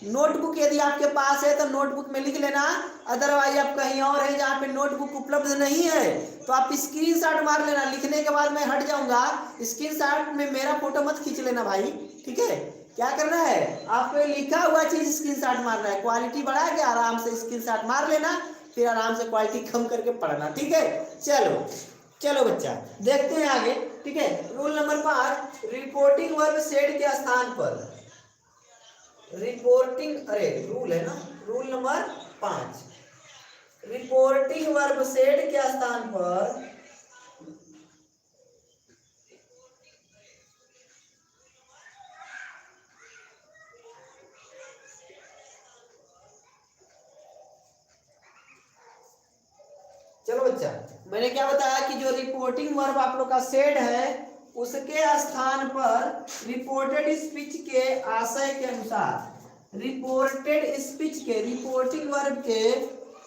नोटबुक यदि आपके पास है तो नोटबुक में लिख लेना, अदरवाइज आप कहीं और है जहाँ पे नोटबुक उपलब्ध नहीं है तो आप स्क्रीनशॉट मार लेना। लिखने के बाद मैं हट जाऊंगा, स्क्रीनशॉट में मेरा फोटो मत खींच लेना भाई, ठीक है। क्या करना है, आपको लिखा हुआ चीज स्क्रीनशॉट मारना है। क्वालिटी बढ़ा के आराम से स्क्रीनशॉट मार लेना, फिर आराम से क्वालिटी कम करके पढ़ना, ठीक है। चलो चलो बच्चा देखते हैं आगे, ठीक है। Rule number 5, reporting verb said के स्थान पर, रिपोर्टिंग, अरे रूल है ना, rule number 5, reporting verb said के स्थान पर चलो बच्चा, मैंने क्या बताया कि जो रिपोर्टिंग वर्ब आप लोग का सेड है उसके स्थान पर रिपोर्टेड स्पीच के आशय के अनुसार, रिपोर्टेड स्पीच के, रिपोर्टिंग वर्ब के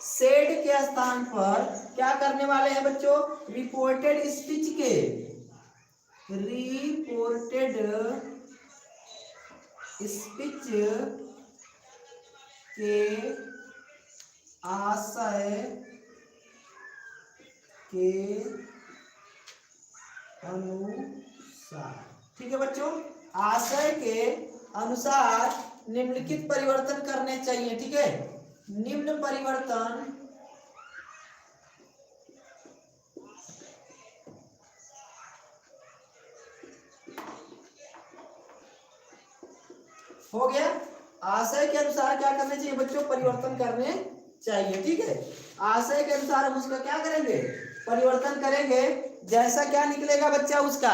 सेड के स्थान पर क्या करने वाले हैं बच्चों, रिपोर्टेड स्पीच के, रिपोर्टेड स्पीच के आशय के अनुसार, ठीक है बच्चों, आशय के अनुसार निम्नलिखित परिवर्तन करने चाहिए, ठीक है। निम्न परिवर्तन हो गया। आशय के अनुसार क्या करने चाहिए बच्चों, परिवर्तन करने चाहिए, ठीक है। आशय के अनुसार हम उसका क्या करेंगे, परिवर्तन करेंगे। जैसा क्या निकलेगा बच्चा, उसका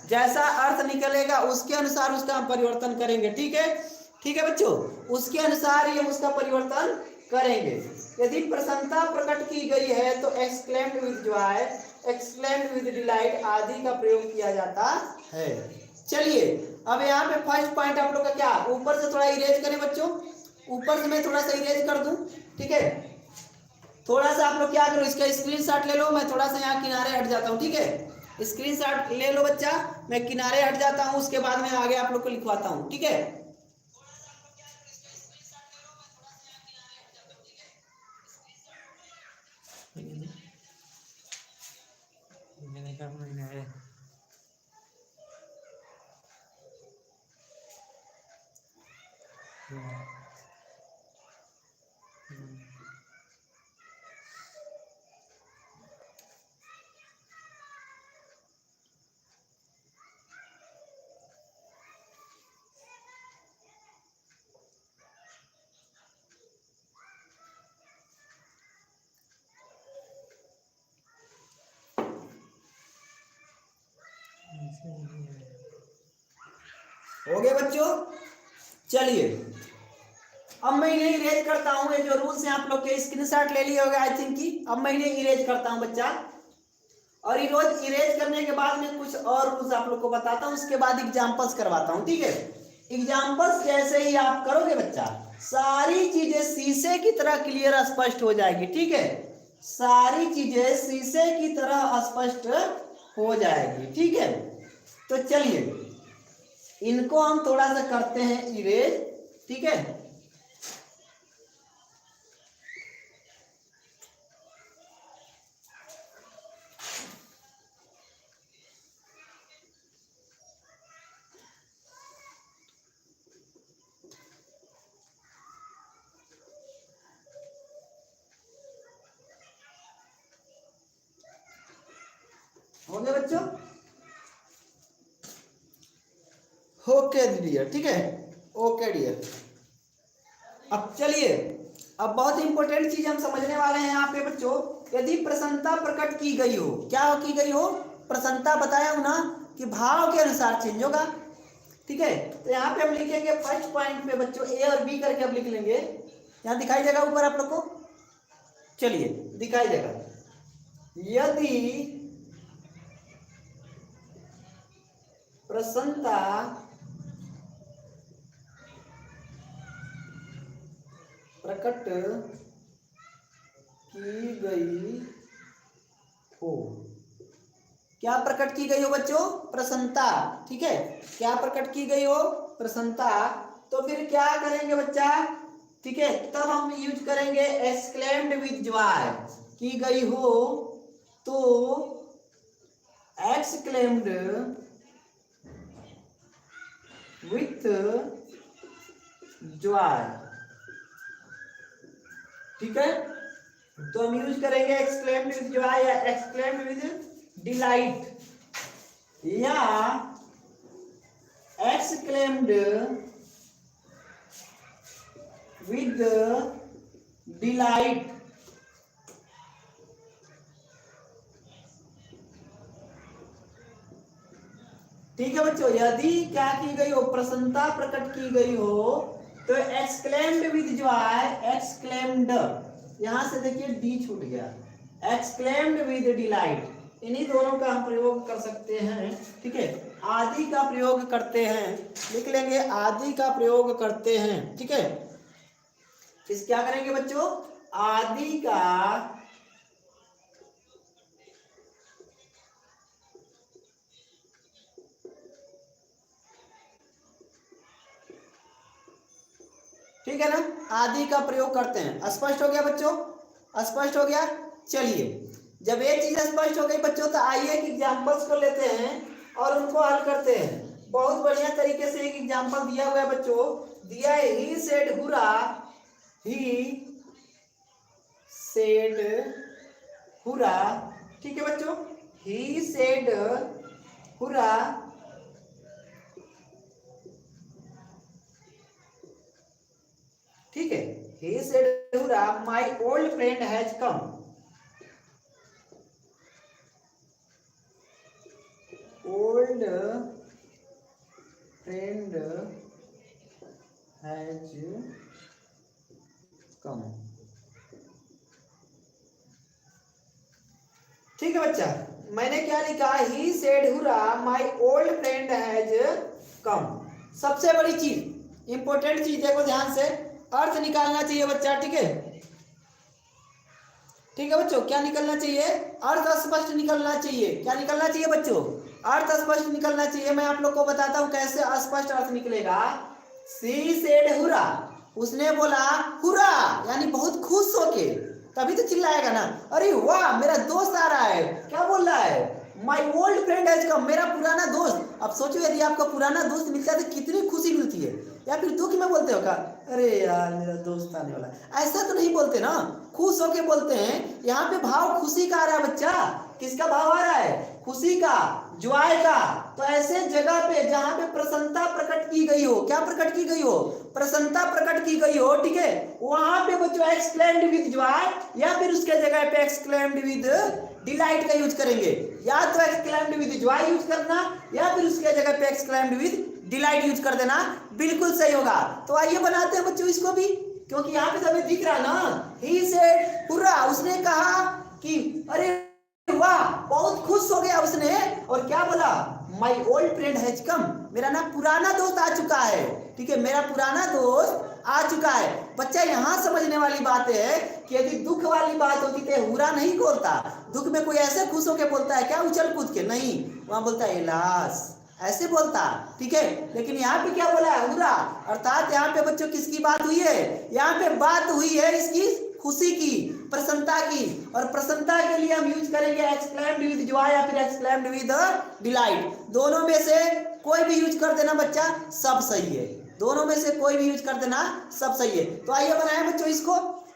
जैसा अर्थ निकलेगा उसके अनुसार उसका हम परिवर्तन करेंगे, ठीक है। ठीक है बच्चों, उसके अनुसार ही हम उसका परिवर्तन करेंगे। यदि प्रसन्नता प्रकट की गई है तो exclaimed with Joy, exclaimed with delight आदि का प्रयोग किया जाता है। चलिए अब यहाँ पे फर्स्ट पॉइंट आप लोग का क्या, ऊपर से थोड़ा इरेज करें बच्चों, ऊपर से मैं थोड़ा सा इरेज कर दूं, ठीक है। थोड़ा सा आप लोग क्या करो, इसका स्क्रीनशॉट ले लो, मैं थोड़ा सा यहाँ किनारे हट जाता हूँ, ठीक है। स्क्रीनशॉट ले लो बच्चा, मैं किनारे हट जाता हूँ, उसके बाद मैं आगे आप लोग को लिखवाता हूँ, ठीक है। हो गए बच्चों, चलिए अब मैं इन्हें इरेज करता हूँ। ये जो रूल्स हैं आप लोग के स्क्रीनशॉट ले लिए होगा आई थिंक की। अब मैं इन्हें इरेज करता हूँ बच्चा, और इरेज करने के बाद में कुछ और रूल्स आप लोग को बताता हूँ, उसके बाद एग्जांपल्स करवाता हूँ, ठीक है। एग्जांपल्स जैसे ही आप करोगे बच्चा, सारी चीजें शीशे की तरह क्लियर स्पष्ट हो जाएगी, ठीक है। सारी चीजें शीशे की तरह स्पष्ट हो जाएगी, ठीक है। तो चलिए इनको हम थोड़ा सा करते हैं इरेज, ठीक है। हो गया बच्चों, ओके डियर, ठीक है, ओके डियर। अब चलिए, अब बहुत इंपॉर्टेंट चीज हम समझने वाले हैं यहाँ पे बच्चों। यदि प्रसन्नता प्रकट की गई हो, क्या की गई हो, प्रसन्नता बताया हूं ना कि भाव के अनुसार चेंज होगा, ठीक है। तो यहाँ पे हम लिखेंगे फर्स्ट पॉइंट पे बच्चों ए और बी करके हम लिख लेंगे। यहाँ दिखाई देगा ऊपर आप लोग को, चलिए दिखाई देगा। यदि प्रसन्नता प्रकट की गई हो क्या प्रकट की गई हो बच्चों? प्रसन्नता। ठीक है, क्या प्रकट की गई हो? प्रसन्नता। तो फिर क्या करेंगे बच्चा? ठीक है, तब हम यूज करेंगे एक्सक्लेम्ड विद जॉय। की गई हो तो एक्सक्लेम्ड विथ जॉय। ठीक है, तो हम यूज करेंगे एक्सक्लेम्ड विद जॉय या एक्सक्लेम्ड विद डिलाइट या exclaimed with delight। ठीक है बच्चों, यदि क्या की गई हो? प्रसन्नता प्रकट की गई हो तो exclaimed with joy, exclaimed, यहां से देखिए डी छूट गया, exclaimed with delight, इन्हीं दोनों का हम प्रयोग कर सकते हैं। ठीक है, आदि का प्रयोग करते हैं, लिख लेंगे आदि का प्रयोग करते हैं। ठीक है, इस क्या करेंगे बच्चों? आदि का ठीक है ना, आदि का प्रयोग करते हैं। स्पष्ट हो गया बच्चों? स्पष्ट हो गया। चलिए, जब ये चीज स्पष्ट हो गई बच्चों तो आइए एक एग्जांपल्स को लेते हैं और उनको हल करते हैं। बहुत बढ़िया तरीके से एक एग्जांपल दिया हुआ है बच्चों, दिया है ही सेड हुरा, ही सेड हुरा। ठीक है बच्चों, ही सेड हुरा ठीक है, he said हुरा my old friend has come। old friend has come। ठीक है बच्चा, मैंने क्या लिखा? he said हुरा my old friend has come। सबसे बड़ी चीज, इंपॉर्टेंट चीज देखो ध्यान से, अर्थ निकालना चाहिए बच्चा। ठीक है, ठीक है बच्चों, क्या निकलना चाहिए? अर्थ स्पष्ट निकलना चाहिए। क्या निकलना चाहिए बच्चों? अर्थ स्पष्ट निकलना चाहिए। मैं आप लोग को बताता हूं कैसे स्पष्ट अर्थ निकलेगा। सी सेड हुरा, उसने बोला हुरा, यानी बहुत खुश होके, तभी तो चिल्लाएगा ना, अरे वाह मेरा दोस्त आ रहा है। क्या बोल रहा है? My old friend has come, मेरा पुराना दोस्त। अब सोचो यदि आपको पुराना दोस्त मिलता है तो कितनी खुशी मिलती है। या फिर दुख में बोलते हो क्या? अरे यार मेरा दोस्त आने वाला है, ऐसा तो नहीं बोलते ना, खुश होके बोलते हैं। यहाँ पे भाव खुशी का आ रहा है बच्चा। किसका भाव आ रहा है? खुशी का, जॉय का। तो ऐसे जगह पे जहां पे प्रसन्नता प्रकट की गई हो, क्या प्रकट की गई हो? प्रसन्नता प्रकट की गई हो। ठीक है, वहां पे बच्चों एक्सक्लेम्ड विद जॉय या फिर उसके जगह पे एक्सक्लेम्ड विद डिलाइट का यूज करेंगे। या तो एक्सक्लेम्ड विद जॉय यूज करना या फिर उसके जगह पे एक्सक्लेम्ड विद डिलाइट यूज कर देना, बिल्कुल सही होगा। तो आइए बनाते हैं बच्चों इसको भी, क्योंकि यहाँ पे तो हमें दिख रहा ना, ही सेड हुर्रा, उसने कहा कि अरे वाह, बहुत खुश हो गया उसने। और क्या बोला? My old friend has come, मेरा ना पुराना दोस्त आ चुका है। ठीक है, मेरा पुराना दोस्त आ चुका है। बच्चा यहाँ समझने वाली बात है कि यदि दुख वाली बात होती तो हुर्रा नहीं बोलता। दुख में कोई ऐसे खुश होकर बोलता है क्या उछल कूद के? नहीं, वहां बोलता है इलास, ऐसे बोलता। ठीक है, लेकिन यहाँ पे क्या बोला है? हुर्रा। अर्थात यहाँ पे बच्चों किसकी बात हुई है? यहाँ पे बात हुई है इसकी खुशी की, प्रसन्नता की। और प्रसन्नता के लिए हम यूज करेंगे एक्सक्लेम्ड विद जॉय या फिर एक्सक्लेम्ड विद डिलाइट। दोनों में से कोई भी यूज कर देना बच्चा, सब सही है। दोनों में से कोई भी यूज कर देना, सब सही है। तो आइए बनाए बच्चों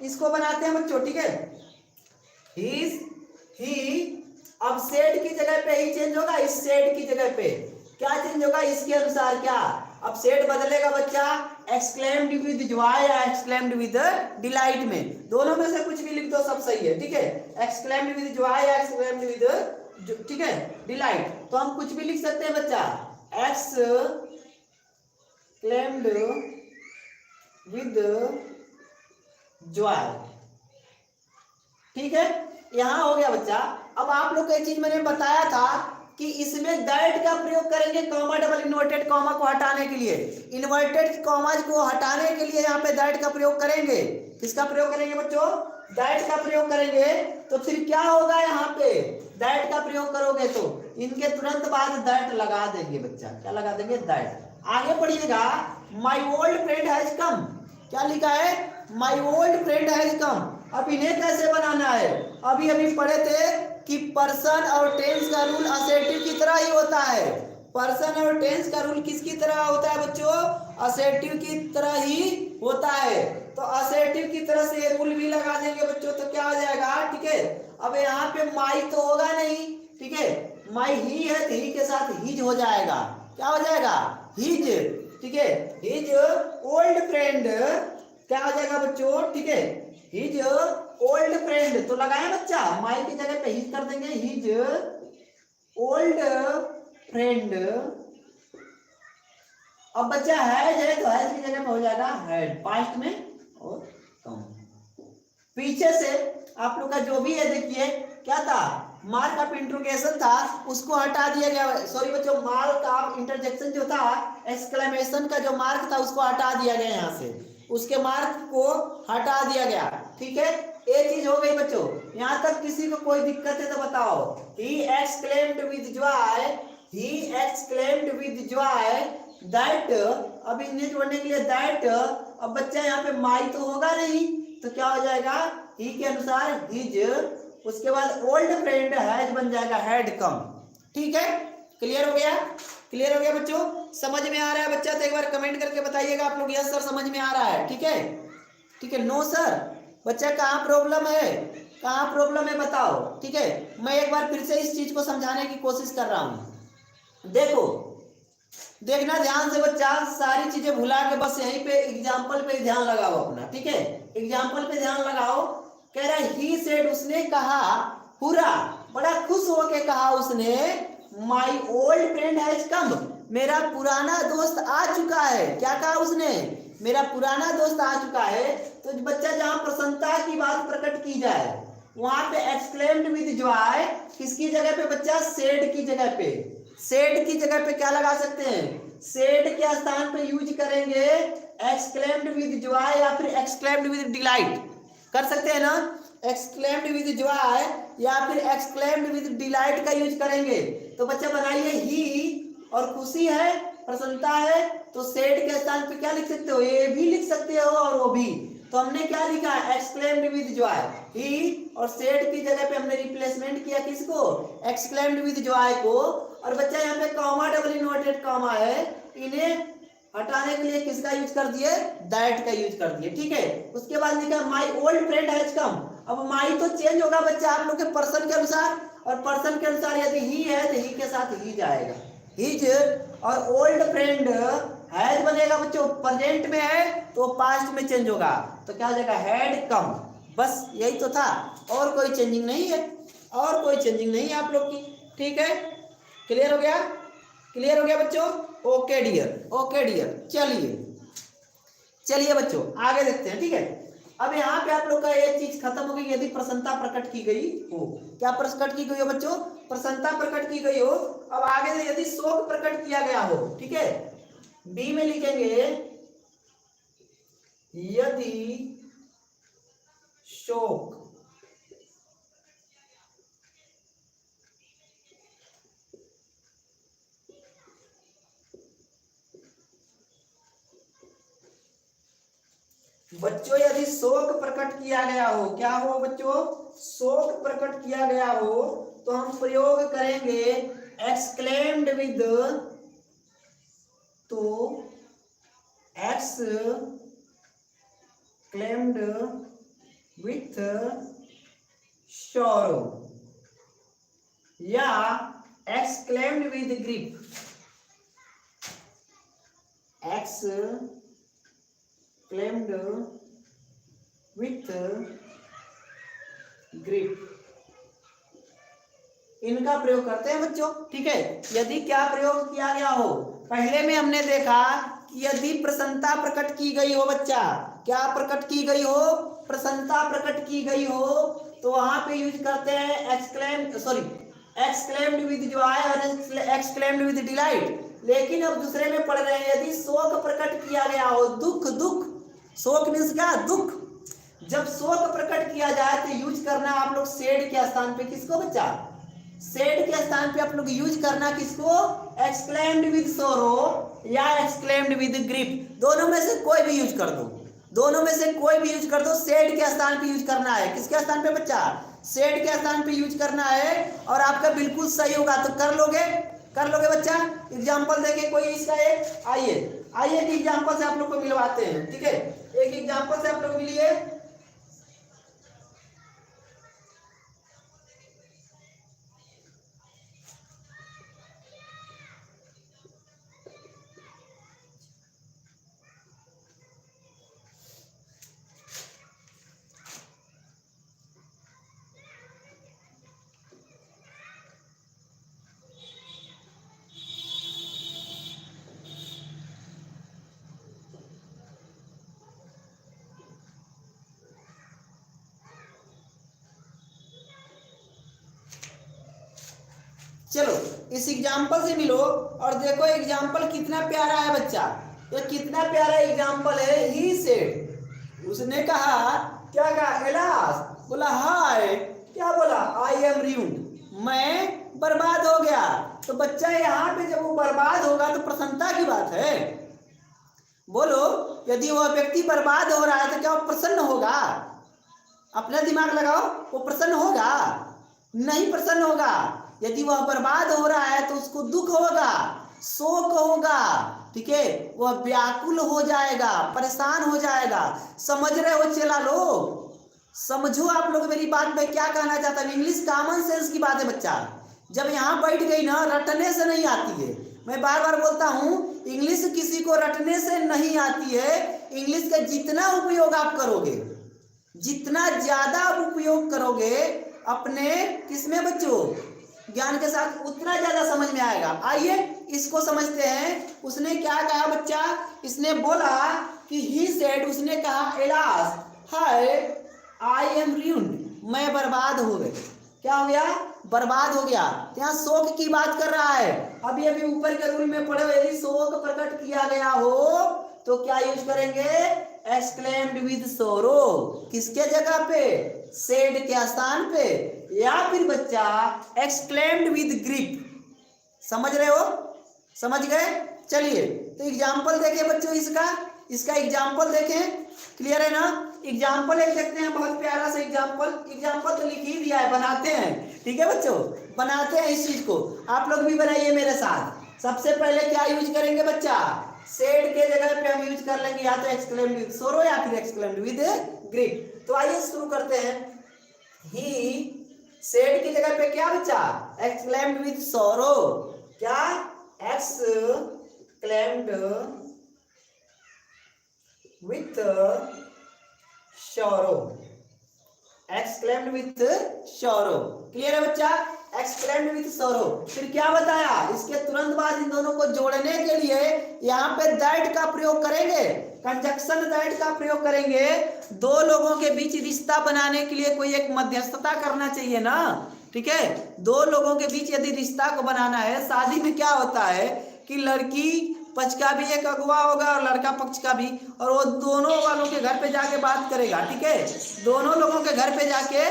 इसको बनाते हैं बच्चों। ठीक है, ही अब सेड की जगह पे ही चेंज होगा, इस सेड की जगह पे क्या चेंज होगा? इसके अनुसार क्या? अब सेड बदलेगा बच्चा एक्सक्लेम्ड विद जॉय या एक्सक्लेम्ड विद डिलाइट में। दोनों में से कुछ भी लिख दो, सब सही है। ठीक है, एक्सक्लेम्ड विद जॉय या एक्सक्लेम्ड विद ठीक है डिलाइट, तो हम कुछ भी लिख सकते हैं बच्चा, एक्सक्लेम्ड विद जॉय। ठीक है, यहां हो गया बच्चा। अब आप लोग को एक चीज मैंने बताया था कि इसमें दैट का प्रयोग करेंगे कॉमा डबल इन्वर्टेड कॉमा को हटाने के लिए। इन्वर्टेड कॉमा को हटाने के लिए यहाँ पे दैट का प्रयोग करेंगे। किसका प्रयोग करेंगे बच्चों? दैट का प्रयोग करेंगे। तो फिर क्या होगा यहाँ पे? दैट का प्रयोग करोगे तो इनके तुरंत बाद दैट लगा देंगे बच्चा। क्या लगा देंगे? दैट। आगे पढ़िएगा, my old friend has come. क्या लिखा है? My old friend has come. अब इन्हें कैसे बनाना है? अभी पढ़े थे कि पर्सन और टेंस का रूल असेटिव की तरह ही होता है। पर्सन और टेंस का रूल किसकी तरह होता है बच्चों? असेटिव की तरह ही होता है। तो असेटिव की तरह से ये रूल भी लगा देंगे बच्चों, तो क्या हो जाएगा? ठीक है, अब यहाँ पे माई तो होगा नहीं, ठीक है, माई ही है तो ही के साथ हिज हो जाएगा। क्या हो जाएगा? हिज। ठीक है, हिज ओल्ड फ्रेंड क्या हो जाएगा बच्चों? ठीक है, हिज ओल्ड फ्रेंड तो लगाए बच्चा, माई की जगह पे हिज कर देंगे, हिज ओल्ड फ्रेंड। अब बच्चा है तो हैज की जगह पे हो जाएगा हैड, पास्ट में और कम। पीछे से आप लोग का जो भी है, देखिए क्या था? मार्क ऑफ इंट्रोगेशन था, उसको हटा दिया गया। सॉरी बच्चों, मार्क ऑफ इंटरजेक्शन जो था, एक्सक्लेमेशन का जो मार्क था उसको हटा दिया गया यहाँ से, उसके मार्क को हटा दिया गया। ठीक है, ये चीज हो गई बच्चों। यहाँ तक किसी को कोई दिक्कत है तो बताओ। He exclaimed with joy, he exclaimed with joy that, अब इन्हें जोड़ने के लिए दैट। अब बच्चा यहाँ पे माई तो होगा नहीं, तो क्या हो जाएगा? ही के अनुसार हिज, उसके बाद ओल्ड फ्रेंड हैज बन जाएगा हैड कम। ठीक है, क्लियर हो गया? क्लियर हो गया बच्चों? समझ में आ रहा है बच्चा? तो एक बार कमेंट करके बताइएगा आप लोग, यस सर समझ में आ रहा है। ठीक है, ठीक है, नो सर बच्चा कहाँ प्रॉब्लम है? कहाँ प्रॉब्लम है बताओ। ठीक है, मैं एक बार फिर से इस चीज को समझाने की कोशिश कर रहा हूं। देखो, देखना ध्यान से बच्चा, सारी चीजें भुला के बस यहीं पे एग्जाम्पल पे ध्यान लगाओ अपना। ठीक है, एग्जाम्पल पे ध्यान लगाओ। कह रहा है ही सेड, उसने कहा, पूरा बड़ा खुश होके कहा उसने, my old friend has come, मेरा पुराना दोस्त आ चुका है। क्या कहा उसने? मेरा पुराना दोस्त आ चुका है। तो बच्चा जहां प्रसन्नता की बात प्रकट की जाए वहां पे एक्सक्लेम्ड विद जॉय किसकी जगह पे बच्चा? सेड की जगह पे। सेड की जगह पे क्या लगा सकते हैं? सेड के स्थान पे यूज करेंगे एक्सक्लेम्ड विद जॉय या फिर एक्सक्लेम्ड विद डिलाइट, कर सकते हैं ना? एक्सक्लेम्ड विद जॉय या फिर एक्सक्लेम्ड विद डिलाइट का यूज करेंगे। तो बच्चा बनाइए, ही और खुशी है, प्रसन्नता है, तो सेड के स्थान पे क्या लिख सकते हो? ये भी लिख सकते हो और वो भी। तो हमने क्या लिखा? एक्सक्लेम्ड विद जॉय, ही, और सेड की जगह पे हमने रिप्लेसमेंट किया किसको? एक्सक्लेम्ड विद जॉय को। और बच्चा यहाँ पे कॉमा डबल इन्वर्टेड कॉमा है, इन्हें हटाने के लिए किसका यूज कर दिए? दैट का यूज कर दिए। ठीक है, उसके बाद लिखा my old friend has come. अब माई तो चेंज होगा बच्चा आप लोग के पर्सन के अनुसार, और पर्सन के अनुसार यदि ही है तो ही के साथ ही जाएगा, हिज। और ओल्ड फ्रेंड हैज बनेगा बच्चों, प्रेजेंट में है तो पास्ट में चेंज होगा, तो क्या हो जाएगा? Had come. बस यही तो था, और कोई चेंजिंग नहीं है, और कोई चेंजिंग नहीं है आप लोग की। ठीक है, क्लियर हो गया? क्लियर हो गया बच्चों? Okay dear, okay dear. चलिए बच्चों आगे देखते हैं। ठीक है, अब यहाँ पे आप लोग का एक चीज खत्म हो गई, यदि प्रसन्नता प्रकट की गई हो। क्या प्रकट की गई हो बच्चों? प्रसन्नता प्रकट की गई हो। अब आगे से यदि शोक प्रकट किया गया हो, ठीक है, बी में लिखेंगे यदि शोक बच्चों, यदि शोक प्रकट किया गया हो, क्या हो बच्चों? शोक प्रकट किया गया हो, तो हम प्रयोग करेंगे एक्सक्लेम्ड विद, तो एक्सक्लेम्ड विथ sorrow या exclaimed with grief, exclaimed with grief, इनका प्रयोग करते हैं बच्चों। ठीक है, यदि क्या प्रयोग किया गया हो? पहले में हमने देखा कि यदि प्रसन्नता प्रकट की गई हो बच्चा, क्या प्रकट की गई हो? प्रसन्नता प्रकट की गई हो, तो वहां पे यूज करते हैं एक्सक्लेम्ड विद जॉय और एक्सक्लेम्ड विद डिलाइट। लेकिन अब दूसरे में पढ़ रहे हैं, यदि शोक प्रकट किया गया हो, दुख, दुख, शोक मीन्स क्या, दुख। जब शोक प्रकट किया जाए तो यूज करना आप लोग सेड के स्थान पे किसको बच्चा, सेड के स्थान पे आप लोग यूज करना किसको, एक्सक्लेम्ड विद सोरो या एक्सक्लेम्ड विद ग्रिप, दोनों में से कोई भी यूज कर दो, दोनों में से कोई भी यूज कर दो। सेड के स्थान पे यूज करना है, किसके स्थान पे बच्चा, सेड के स्थान पे यूज करना है, और आपका बिल्कुल सही होगा। तो कर लोगे, कर लोगे बच्चा। एग्जाम्पल देंगे कोई इसका एक, आइए आइए एक एग्जाम्पल से आप लोग को मिलवाते हैं, ठीक है, एक एग्जाम्पल से आप लोग मिलिए। चलो इस एग्जाम्पल से मिलो और देखो एग्जाम्पल कितना प्यारा है बच्चा, ये कितना प्यारा एग्जाम्पल है। ही सेड, उसने कहा, क्या कहा, एलास, बोला हाय, क्या बोला, आई एम रूइंड, मैं बर्बाद हो गया। तो बच्चा यहाँ पे जब वो बर्बाद होगा तो प्रसन्नता की बात है। बोलो, यदि वह व्यक्ति बर्बाद हो रहा है तो क्या वो प्रसन्न होगा, अपना दिमाग लगाओ, वो प्रसन्न होगा, नहीं प्रसन्न होगा। यदि वह बर्बाद हो रहा है तो उसको दुख होगा, शोक होगा, ठीक है, वह व्याकुल हो जाएगा, परेशान हो जाएगा। समझ रहे हो चेला लोग, समझो आप लोग मेरी बात में क्या कहना चाहता हूं। इंग्लिश कॉमन सेंस की बात है बच्चा, जब यहाँ बैठ गई ना, रटने से नहीं आती है। मैं बार बार बोलता हूँ, इंग्लिश किसी को रटने से नहीं आती है। इंग्लिश का जितना उपयोग आप करोगे, जितना ज्यादा आप उपयोग करोगे अपने किसमें बच्चों, ज्ञान के साथ, उतना ज्यादा समझ में आएगा। आइए इसको समझते हैं। उसने क्या कहा बच्चा, इसने बोला कि ही सेड, उसने कहा, alas, hi, I am ruined, मैं बर्बाद हो गया। क्या हो गया, बर्बाद हो गया। यहाँ शोक की बात कर रहा है। अभी अभी ऊपर के रूल में पढ़े, यदि शोक प्रकट किया गया हो तो क्या यूज करेंगे, एक्सक्लेम्ड विद सोरो, किसके जगह पे, सेड के स्थान पे, या फिर बच्चा एक्सक्लेम्ड विद ग्रिप। समझ रहे हो, समझ गए। चलिए तो एग्जाम्पल देखें बच्चों, इसका एग्जाम्पल देखें, क्लियर है ना। एग्जाम्पल एक देखते हैं, बहुत प्यारा सा एग्जाम्पल तो लिख ही दिया है, बनाते हैं, ठीक है बच्चों, बनाते हैं इस चीज को। आप लोग भी बनाइए मेरे साथ। सबसे पहले क्या यूज करेंगे बच्चा, सेड के जगह पे हम यूज कर लेंगे या तो एक्सक्लेम्ड विद सोरो या फिर एक्सक्लेम्ड विद ग्रिप। तो आइए शुरू करते हैं। ही सेड की जगह पे क्या बच्चा, एक्सक्लेम्ड विद सोरो, क्या, exclaimed with sorrow, exclaimed with sorrow, clear है बच्चा, एक्सक्लेम्ड विथ शोरो। फिर क्या बताया, इसके तुरंत बाद इन दोनों को जोड़ने के लिए यहाँ पे दैट का प्रयोग करेंगे, कंजक्शन दैट का प्रयोग करेंगे। दो लोगों के बीच रिश्ता बनाने के लिए कोई एक मध्यस्थता करना चाहिए ना, ठीक है। दो लोगों के बीच यदि रिश्ता को बनाना है, शादी में क्या होता है कि लड़की पक्ष का भी एक अगुवा होगा और लड़का पक्ष का भी, और वो दोनों वालों के घर पे जाके बात करेगा, ठीक है, दोनों लोगों के घर पे जाके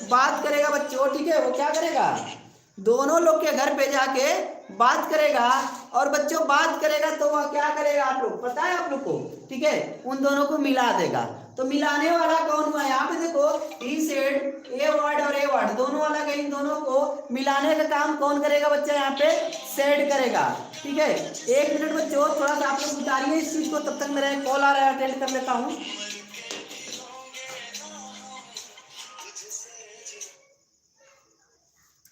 बात करेगा बच्चों, ठीक है। वो क्या करेगा, दोनों लोग के घर पे जाके बात करेगा, और बच्चों बात करेगा तो वह क्या करेगा, आप लोग पता है आप लोग को, ठीक है, उन दोनों को मिला देगा। तो मिलाने वाला कौन हुआ, यहाँ पे देखो, ही सेड, ए वर्ड और ए वर्ड दोनों वाला, इन दोनों को मिलाने का काम कौन करेगा बच्चा, यहाँ पे सेड करेगा, ठीक है। एक मिनट बच्चों, थोड़ा सा आप लोग उतारिए इस चीज को, तब तक मेरा कॉल आ रहा है, अटेंड कर लेता हूँ।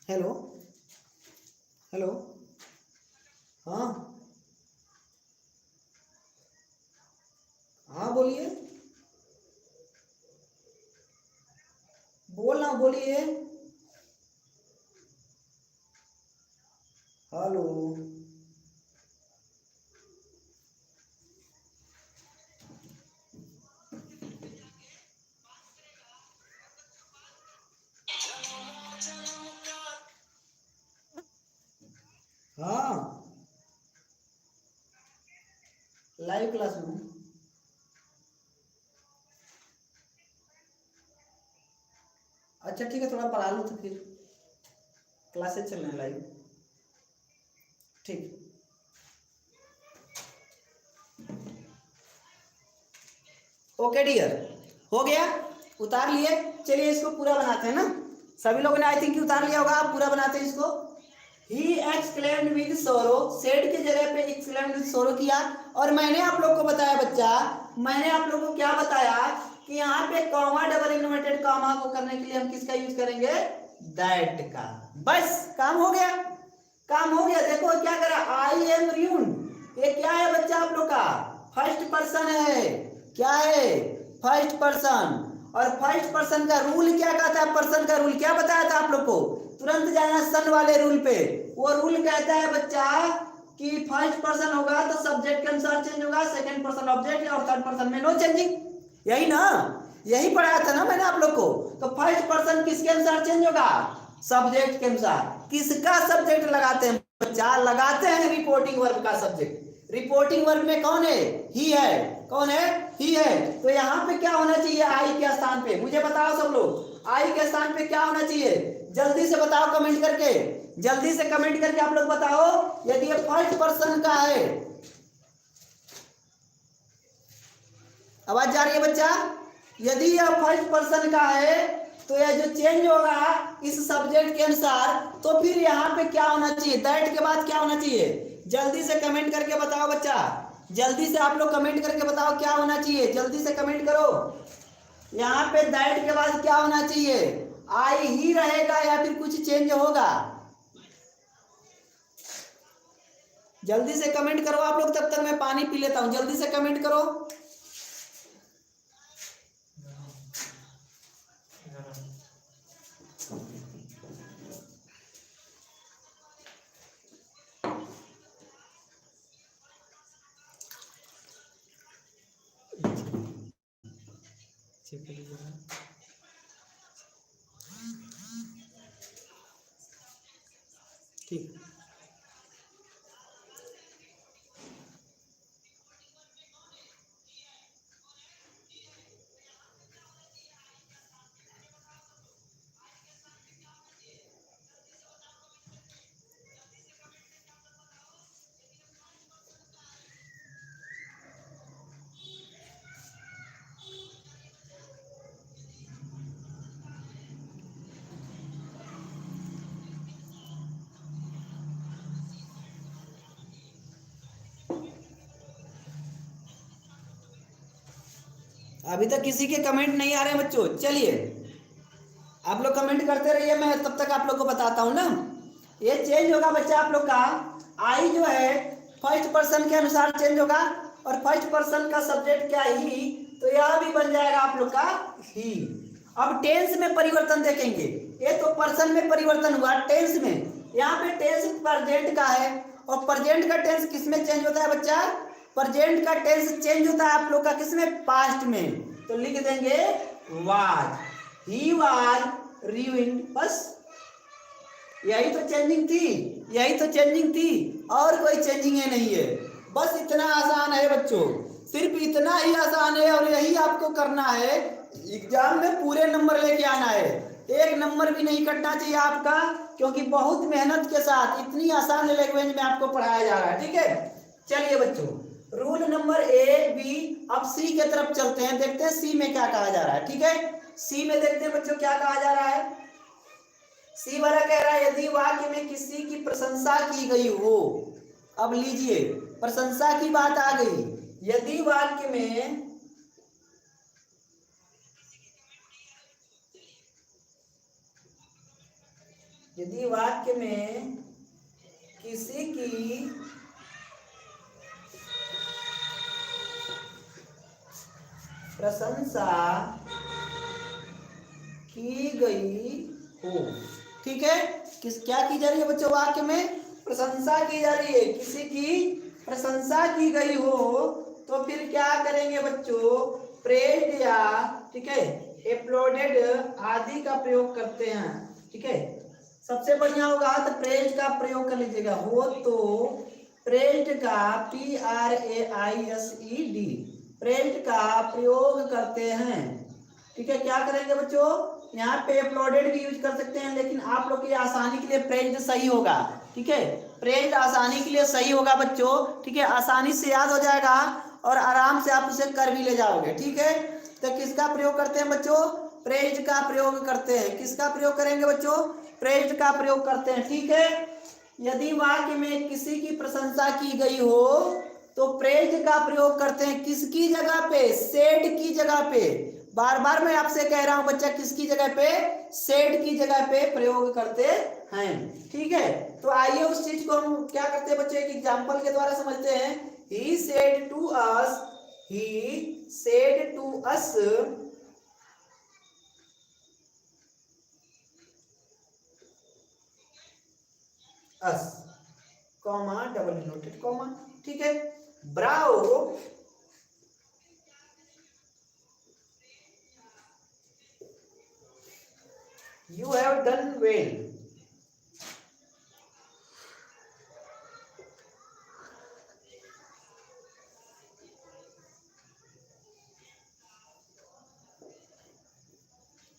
हेलो हेलो, हाँ हाँ बोलिए, बोलना, बोलिए, हेलो। लाइव क्लास में हूँ। अच्छा ठीक है, थोड़ा पढ़ा लो तो फिर क्लासेस चल रहे हैं लाइव। ठीक, ओके डियर, हो गया, उतार लिए। चलिए इसको पूरा बनाते हैं ना। सभी लोगों ने आई थिंक उतार लिया होगा। आप पूरा बनाते हैं इसको। He exclaimed with sorrow, said के जगह पे exclaimed with sorrow किया। और मैंने आप लोग को बताया बच्चा, मैंने आप लोग को क्या बताया कि यहाँ पे कॉमा डबल इन्वर्टेड कॉमा को करने के लिए हम किसका यूज करेंगे, दैट का। बस काम हो गया, काम हो गया। देखो क्या करा, आई एम रूइंड, ये क्या है बच्चा आप लोग का, फर्स्ट पर्सन है। क्या है, फर्स्ट पर्सन। और फर्स्ट पर्सन का रूल क्या कहता है, पर्सन का रूल क्या बताया था आप लोग को, तुरंत जाना सन वाले रूल पे। वो रूल कहता है बच्चा कि फर्स्ट पर्सन होगा तो सब्जेक्ट के अनुसार चेंज होगा, सेकंड पर्सन ऑब्जेक्ट और थर्ड पर्सन में नो चेंजिंग। यही ना, यही पढ़ाया था ना मैंने आप लोग को। तो फर्स्ट पर्सन किसके अनुसार चेंज होगा, सब्जेक्ट के अनुसार। किसका सब्जेक्ट लगाते हैं बच्चा, लगाते हैं रिपोर्टिंग वर्ब का सब्जेक्ट। रिपोर्टिंग वर्ब में कौन है, ही है। कौन है, ही है। तो यहाँ पे क्या होना चाहिए, आई के स्थान पे, मुझे बताओ सब लोग, आई के स्थान पे क्या होना चाहिए, जल्दी से बताओ कमेंट करके, जल्दी से कमेंट करके आप लोग बताओ। यदि ये फर्स्ट पर्सन का है, आवाज जा रही है बच्चा, यदि यह फर्स्ट पर्सन का है तो यह जो चेंज होगा इस सब्जेक्ट के अनुसार, तो फिर यहाँ पे क्या होना चाहिए, दैट के बाद क्या होना चाहिए, जल्दी से कमेंट करके बताओ बच्चा, जल्दी से आप लोग कमेंट करके बताओ क्या होना चाहिए, जल्दी से कमेंट करो। यहाँ पे दैट के बाद क्या होना चाहिए, आई ही रहेगा या फिर कुछ चेंज होगा, जल्दी से कमेंट करो आप लोग। तब तक मैं पानी पी लेता हूं, जल्दी से कमेंट करो। ठीक, अभी तक किसी के कमेंट नहीं आ रहे हैं बच्चों। चलिए आप लोग कमेंट करते रहिए, मैं तब तक आप लोग को बताता हूं ना। ये चेंज होगा बच्चा आप लोग का, आई जो है फर्स्ट पर्सन के अनुसार चेंज होगा, और फर्स्ट पर्सन का सब्जेक्ट क्या, ही, तो यह भी बन जाएगा आप लोग का ही। अब टेंस में परिवर्तन देखेंगे, ये तो पर्सन में परिवर्तन हुआ, टेंस में, यहाँ पे टेंस प्रेजेंट का है, और प्रेजेंट का टेंस किस में चेंज होता है बच्चा, प्रेजेंट का टेंस चेंज होता है आप लोग का किसमें, पास्ट में। तो लिख देंगे वाज, ही वाज रूइंड, बस यही तो चेंजिंग थी, यही तो चेंजिंग थी, और कोई चेंजिंग है नहीं है। बस इतना आसान है बच्चों, सिर्फ इतना ही आसान है, और यही आपको करना है। एग्जाम में पूरे नंबर लेके आना है, एक नंबर भी नहीं कटना चाहिए आपका, क्योंकि बहुत मेहनत के साथ इतनी आसान लैंग्वेज में आपको पढ़ाया जा रहा है। ठीक है, चलिए बच्चों, रूल नंबर ए बी। अब सी की तरफ चलते हैं, देखते हैं सी में क्या कहा जा रहा है। ठीक है, सी में देखते हैं बच्चों क्या कहा जा रहा है। सी वाला कह रहा है यदि वाक्य में किसी की प्रशंसा की गई हो, अब लीजिए प्रशंसा की बात आ गई, यदि वाक्य में किसी की प्रशंसा की गई हो, ठीक है, किस क्या की जा रही है बच्चों, वाक्य में प्रशंसा की जा रही है, किसी की प्रशंसा की गई हो, तो फिर क्या करेंगे बच्चों, प्रेज्ड या, ठीक है, एप्लॉडेड आदि का प्रयोग करते हैं। ठीक है, सबसे बढ़िया होगा तो प्रेज का प्रयोग कर लीजिएगा, हो तो प्रेज्ड का PRAISED प्रेज्ड का प्रयोग करते हैं। ठीक है, क्या करेंगे बच्चों, यहाँ पे अपलोडेड भी यूज कर सकते हैं, लेकिन आप लोग की आसानी के लिए प्रेज्ड सही होगा। ठीक है, प्रेज्ड आसानी के लिए सही होगा बच्चों। ठीक है, आसानी से याद हो जाएगा और आराम से आप उसे कर भी ले जाओगे। ठीक है, तो किसका प्रयोग करते हैं बच्चों, प्रेज्ड का प्रयोग करते हैं। किसका प्रयोग करेंगे बच्चों, प्रेज्ड का प्रयोग करते हैं। ठीक है, यदि वाक्य में किसी की प्रशंसा की गई हो तो प्रेज्ड का प्रयोग करते हैं। किसकी जगह पे, सेड की जगह पे। बार बार मैं आपसे कह रहा हूं बच्चा, किसकी जगह पे, सेड की जगह पे प्रयोग करते हैं। ठीक है, तो आइए उस चीज को हम क्या करते हैं बच्चे, एक एग्जांपल के द्वारा समझते हैं। He said to us, he said to us us, comma double noted comma. ठीक है, bravo you have done well.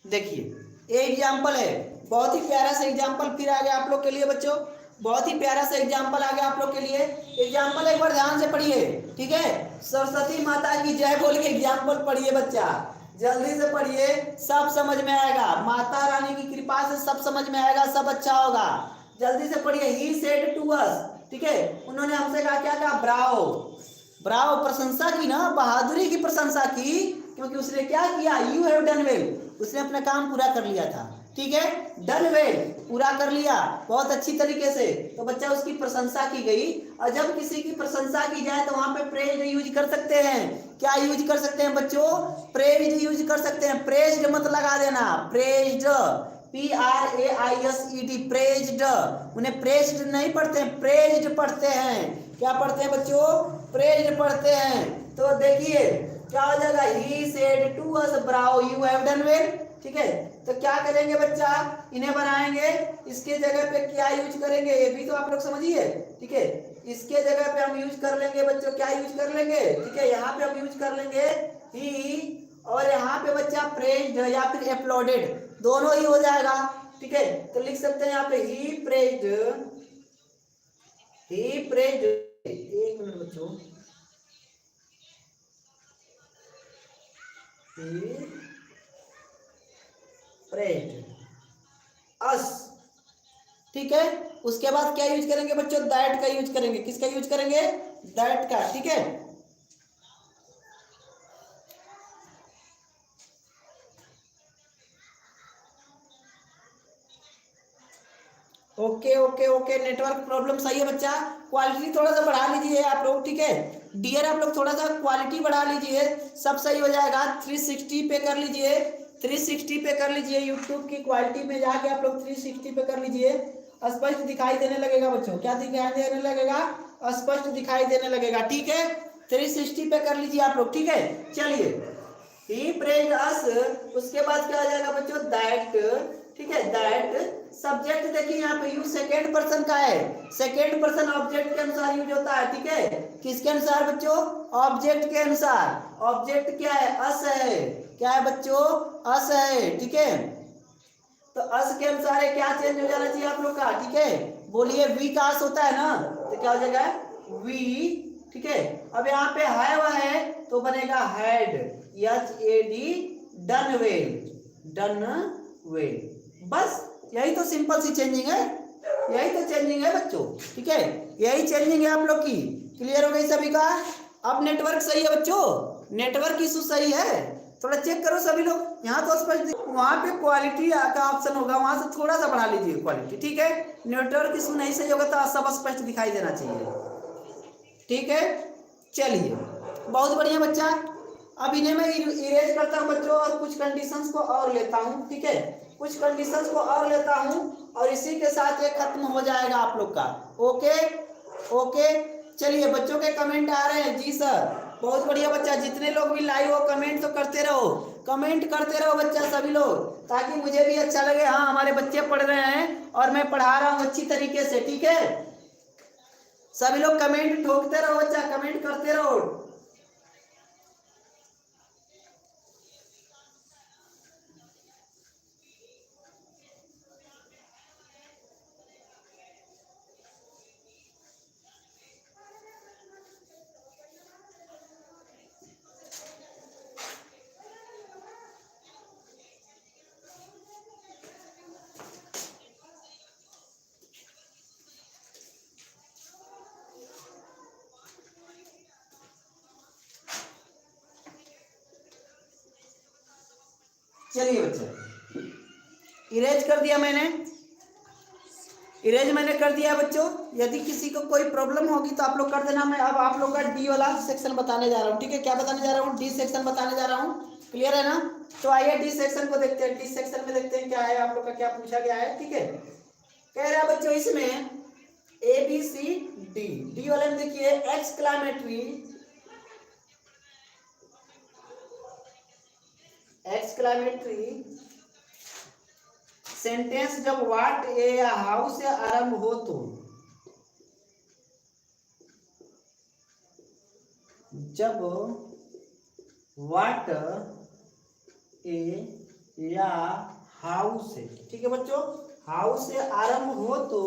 देखिए एग्जाम्पल है, बहुत ही प्यारा सा एग्जाम्पल फिर आ गया आप लोग के लिए बच्चों, बहुत ही प्यारा सा एग्जाम्पल आ गया आप लोग के लिए। एग्जाम्पल एक बार ध्यान से पढ़िए। ठीक है, सरस्वती माता की जय बोल के एग्जाम्पल पढ़िए बच्चा, जल्दी से पढ़िए, सब समझ में आएगा। माता रानी की कृपा से सब समझ में आएगा, सब अच्छा होगा। जल्दी से पढ़िए। ही सेड टू अस, ठीक है, उन्होंने हमसे कहा, क्या कहा, ब्रावो। ब्रावो प्रशंसा की ना, बहादुरी की प्रशंसा की, क्योंकि उसने क्या किया, यू हैव डन वेल, उसने अपना काम पूरा कर लिया था। ठीक है, डन वेल, पूरा कर लिया बहुत अच्छी तरीके से, तो बच्चा उसकी प्रशंसा की गई। और जब किसी की प्रशंसा की जाए तो वहां पे प्रेज्ड यूज कर सकते हैं। क्या यूज कर सकते हैं बच्चों, प्रेज्ड यूज कर सकते हैं। प्रेज्ड मत लगा देना, प्रेज्ड, PRAISED, प्रेज्ड। उन्हें प्रेज्ड नहीं पढ़ते हैं, प्रेज्ड पढ़ते हैं। क्या पढ़ते हैं बच्चों, प्रेज्ड पढ़ते हैं। तो देखिए क्या हो जाएगा, he said to us bravo you have done well. ठीक है, तो क्या करेंगे बच्चा, इन्हें बनाएंगे, इसके जगह पे क्या यूज करेंगे, ये भी तो आप लोग समझिए। ठीक है, इसके जगह पे हम यूज कर लेंगे बच्चों, क्या यूज कर लेंगे, ठीक है, यहाँ पे हम यूज कर लेंगे ही, और यहाँ पे बच्चा प्रेज्ड या फिर अपलोडेड, दोनों ही हो जाएगा। ठीक है, तो लिख सकते हैं यहाँ पे ही प्रेज्ड, ही प्रेज्ड, एक मिनट बच्चों, प्रेज्ड अस। ठीक है, उसके बाद क्या यूज करेंगे बच्चों, दैट का यूज करेंगे। किसका यूज करेंगे, दैट का। ठीक है, okay okay okay, network problem सही है बच्चा, क्वालिटी थोड़ा सा बढ़ा लीजिए आप लोग। ठीक है डियर, आप लोग थोड़ा सा क्वालिटी बढ़ा लीजिए, सब सही हो जाएगा। 360 पे कर लीजिए, 360 पे कर लीजिए, यूट्यूब की क्वालिटी में जाके आप लोग 360 पे कर लीजिए, स्पष्ट दिखाई देने लगेगा बच्चों। क्या दिखाई देने लगेगा, स्पष्ट दिखाई देने लगेगा। ठीक है, 360 पे कर लीजिए आप लोग। ठीक है, चलिए, ही प्रेज्ड अस, उसके बाद क्या हो जाएगा बच्चों, दैट। ठीक है, दैट सब्जेक्ट देखिए यहाँ पे यूज सेकेंड पर्सन का है, सेकेंड पर्सन ऑब्जेक्ट के अनुसार यूज होता है। ठीक है, किसके अनुसार बच्चों, ऑब्जेक्ट के अनुसार। ऑब्जेक्ट क्या है, अस है। क्या है बच्चों, अस है। ठीक है, तो अस के अनुसार क्या चेंज हो जाना चाहिए आप लोग का। ठीक है, बोलिए, वी का अस होता है ना, तो क्या हो जाएगा, वी। ठीक है, अब यहाँ पे है तो बनेगा had, HAD, done well, done well. बस यही तो सिंपल सी चेंजिंग है, यही तो चेंजिंग है बच्चों। ठीक है, यही चेंजिंग है आप लोग की। क्लियर हो गई सभी का। अब नेटवर्क सही है बच्चों, नेटवर्क इशू सही है, थोड़ा चेक करो सभी लोग। यहाँ तो स्पष्ट, वहाँ पे क्वालिटी का ऑप्शन होगा, वहां से थोड़ा सा बढ़ा लीजिए क्वालिटी। ठीक है, नेटवर्क इशू नहीं सही होगा तो सब स्पष्ट दिखाई देना चाहिए। ठीक है, चलिए, बहुत बढ़िया बच्चा। अब इन्हें मैं इरेज करता हूँ बच्चों, और कुछ कंडीशंस को और लेता हूँ। ठीक है, कुछ कंडीशंस को और लेता हूँ, और इसी के साथ ये खत्म हो जाएगा आप लोग का। ओके ओके, चलिए, बच्चों के कमेंट आ रहे हैं, जी सर, बहुत बढ़िया बच्चा। जितने लोग भी लाइव हो कमेंट तो करते रहो, कमेंट करते रहो बच्चा सभी लोग, ताकि मुझे भी अच्छा लगे, हाँ हमारे बच्चे पढ़ रहे हैं और मैं पढ़ा रहा हूँ अच्छी तरीके से। ठीक है, सभी लोग कमेंट ठोकते रहो बच्चा, कमेंट करते रहो। चलिए बच्चा, इरेज कर दिया मैंने, इरेज मैंने कर दिया बच्चों। यदि किसी को कोई प्रॉब्लम होगी तो आप लोग कर देना। मैं अब आप लोग का डी वाला सेक्शन बताने जा रहा हूँ, ठीक है? क्या बताने जा रहा हूँ? डी सेक्शन बताने जा रहा हूँ। क्लियर है ना? तो आइए डी सेक्शन को देखते हैं। डी सेक्शन में देखते हैं क्या है, आप लोग का क्या पूछा गया है, ठीक है? कह रहा है बच्चों इसमें A B C D. D वाले में देखिए एक्सक्लामेटरी, एक्सक्लामेटरी सेंटेंस जब व्हाट ए या हाउ से आरंभ हो तो, जब व्हाट ए या हाउ से, ठीक है बच्चों, हाउ से आरंभ हो तो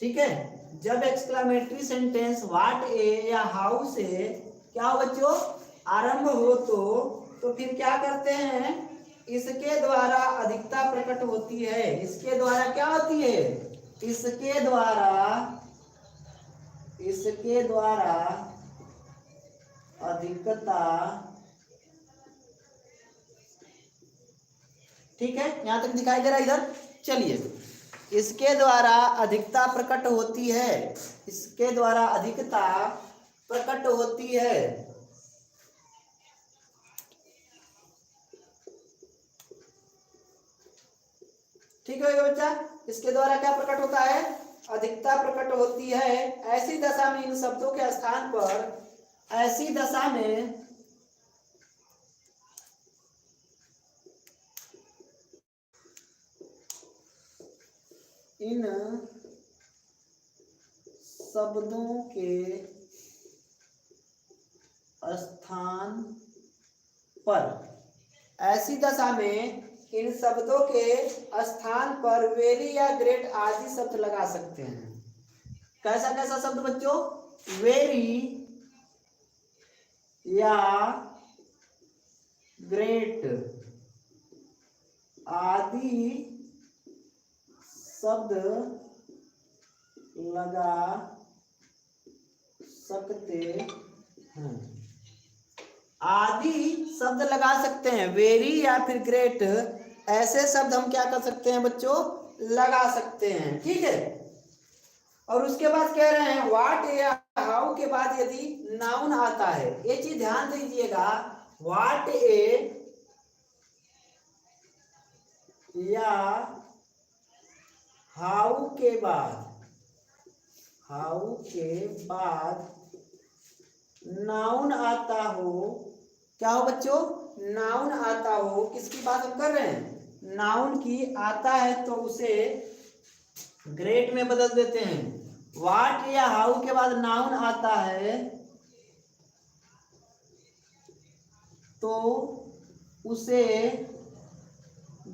ठीक है, जब एक्सक्लामेटरी सेंटेंस व्हाट ए या हाउ से क्या हो बच्चों आरंभ हो तो फिर क्या करते हैं, इसके द्वारा अधिकता प्रकट होती है। इसके द्वारा क्या होती है? इसके द्वारा अधिकता, ठीक है? यहां तक दिखाई दे रहा है इधर? चलिए, इसके द्वारा अधिकता प्रकट होती है, इसके द्वारा अधिकता प्रकट होती है। ठीक है बच्चा, इसके द्वारा क्या प्रकट होता है? अधिकता प्रकट होती है। ऐसी दशा में इन शब्दों के स्थान पर, ऐसी दशा में इन शब्दों के स्थान पर, ऐसी दशा में इन शब्दों के स्थान पर वेरी या ग्रेट आदि शब्द लगा सकते हैं। कैसा कैसा शब्द बच्चों? वेरी या ग्रेट आदि शब्द लगा सकते हैं। आदि शब्द लगा सकते हैं, वेरी या फिर ग्रेट, ऐसे शब्द हम क्या कर सकते हैं बच्चों? लगा सकते हैं, ठीक है? और उसके बाद कह रहे हैं व्हाट या हाउ के बाद यदि नाउन आता है, ये चीज ध्यान दीजिएगा, व्हाट ए या हाउ के बाद नाउन आता हो, क्या हो बच्चों? नाउन आता हो, किसकी बात हम कर रहे हैं? नाउन की आता है तो उसे ग्रेट में बदल देते हैं। व्हाट या हाउ के बाद नाउन आता है तो उसे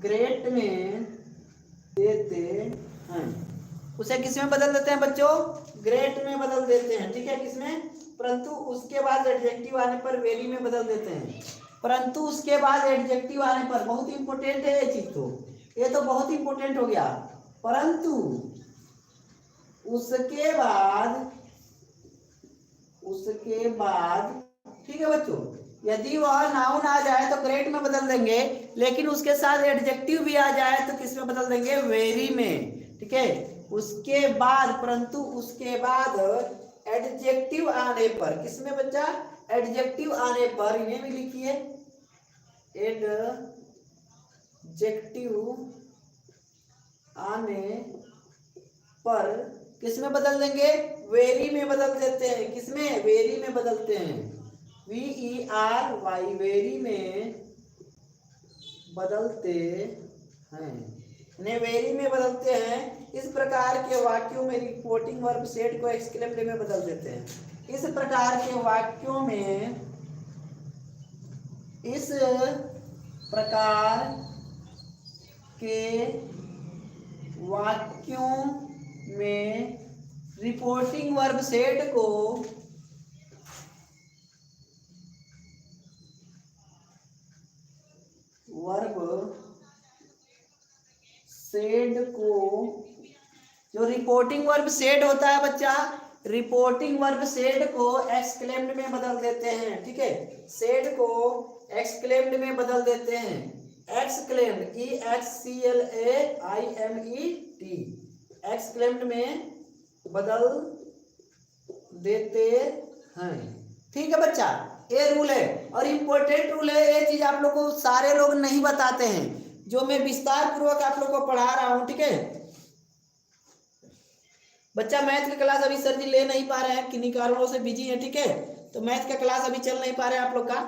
ग्रेट में देते हैं। उसे किस में बदल देते हैं बच्चों? ग्रेट में बदल देते हैं, ठीक है? किसमें? परंतु उसके बाद एडजेक्टिव आने पर वेरी में बदल देते हैं। परंतु उसके बाद एडजेक्टिव आने पर, बहुत इंपॉर्टेंट है ये चीज, तो ये तो बहुत इंपॉर्टेंट हो गया। परंतु उसके बाद ठीक है बच्चों, यदि वह नाउन आ जाए तो ग्रेट में बदल देंगे, लेकिन उसके साथ एडजेक्टिव भी आ जाए तो किस में बदल देंगे? वेरी में, ठीक है? उसके बाद, परंतु उसके बाद एडजेक्टिव आने पर, किसमें बच्चा? एडजेक्टिव आने पर, इन्हें भी लिखिए, एडजेक्टिव आने पर किस में बदल देंगे? वेरी में बदल देते हैं। किसमें? वेरी में बदलते हैं। VERY, वेरी में बदलते हैं, इन्हें वेरी में बदलते हैं। इस प्रकार के वाक्यों में रिपोर्टिंग वर्ब सेड को एक्सक्लेम्ड में बदल देते हैं। इस प्रकार के वाक्यों में, इस प्रकार के वाक्यों में रिपोर्टिंग वर्ब सेड को जो रिपोर्टिंग वर्ब सेड होता है बच्चा, रिपोर्टिंग वर्ब सेड को एक्सक्लेम्ड में बदल देते हैं। ठीक है, सेड को एक्सक्लेम्ड में बदल देते हैं। एक्सक्लेम्ड, EXCLAIMED, एक्सक्लेम्ड में बदल देते हैं। ठीक है बच्चा, ये रूल है और इम्पोर्टेंट रूल है। ये चीज आप लोग को सारे लोग नहीं बताते हैं, जो मैं विस्तार पूर्वक आप लोग को पढ़ा रहा हूं। ठीक है बच्चा, मैथ की क्लास अभी सर जी ले नहीं पा रहे हैं, किन्हीं कारणों से बिजी है। ठीक है, तो मैथ का क्लास अभी चल नहीं पा रहे हैं आप लोग का।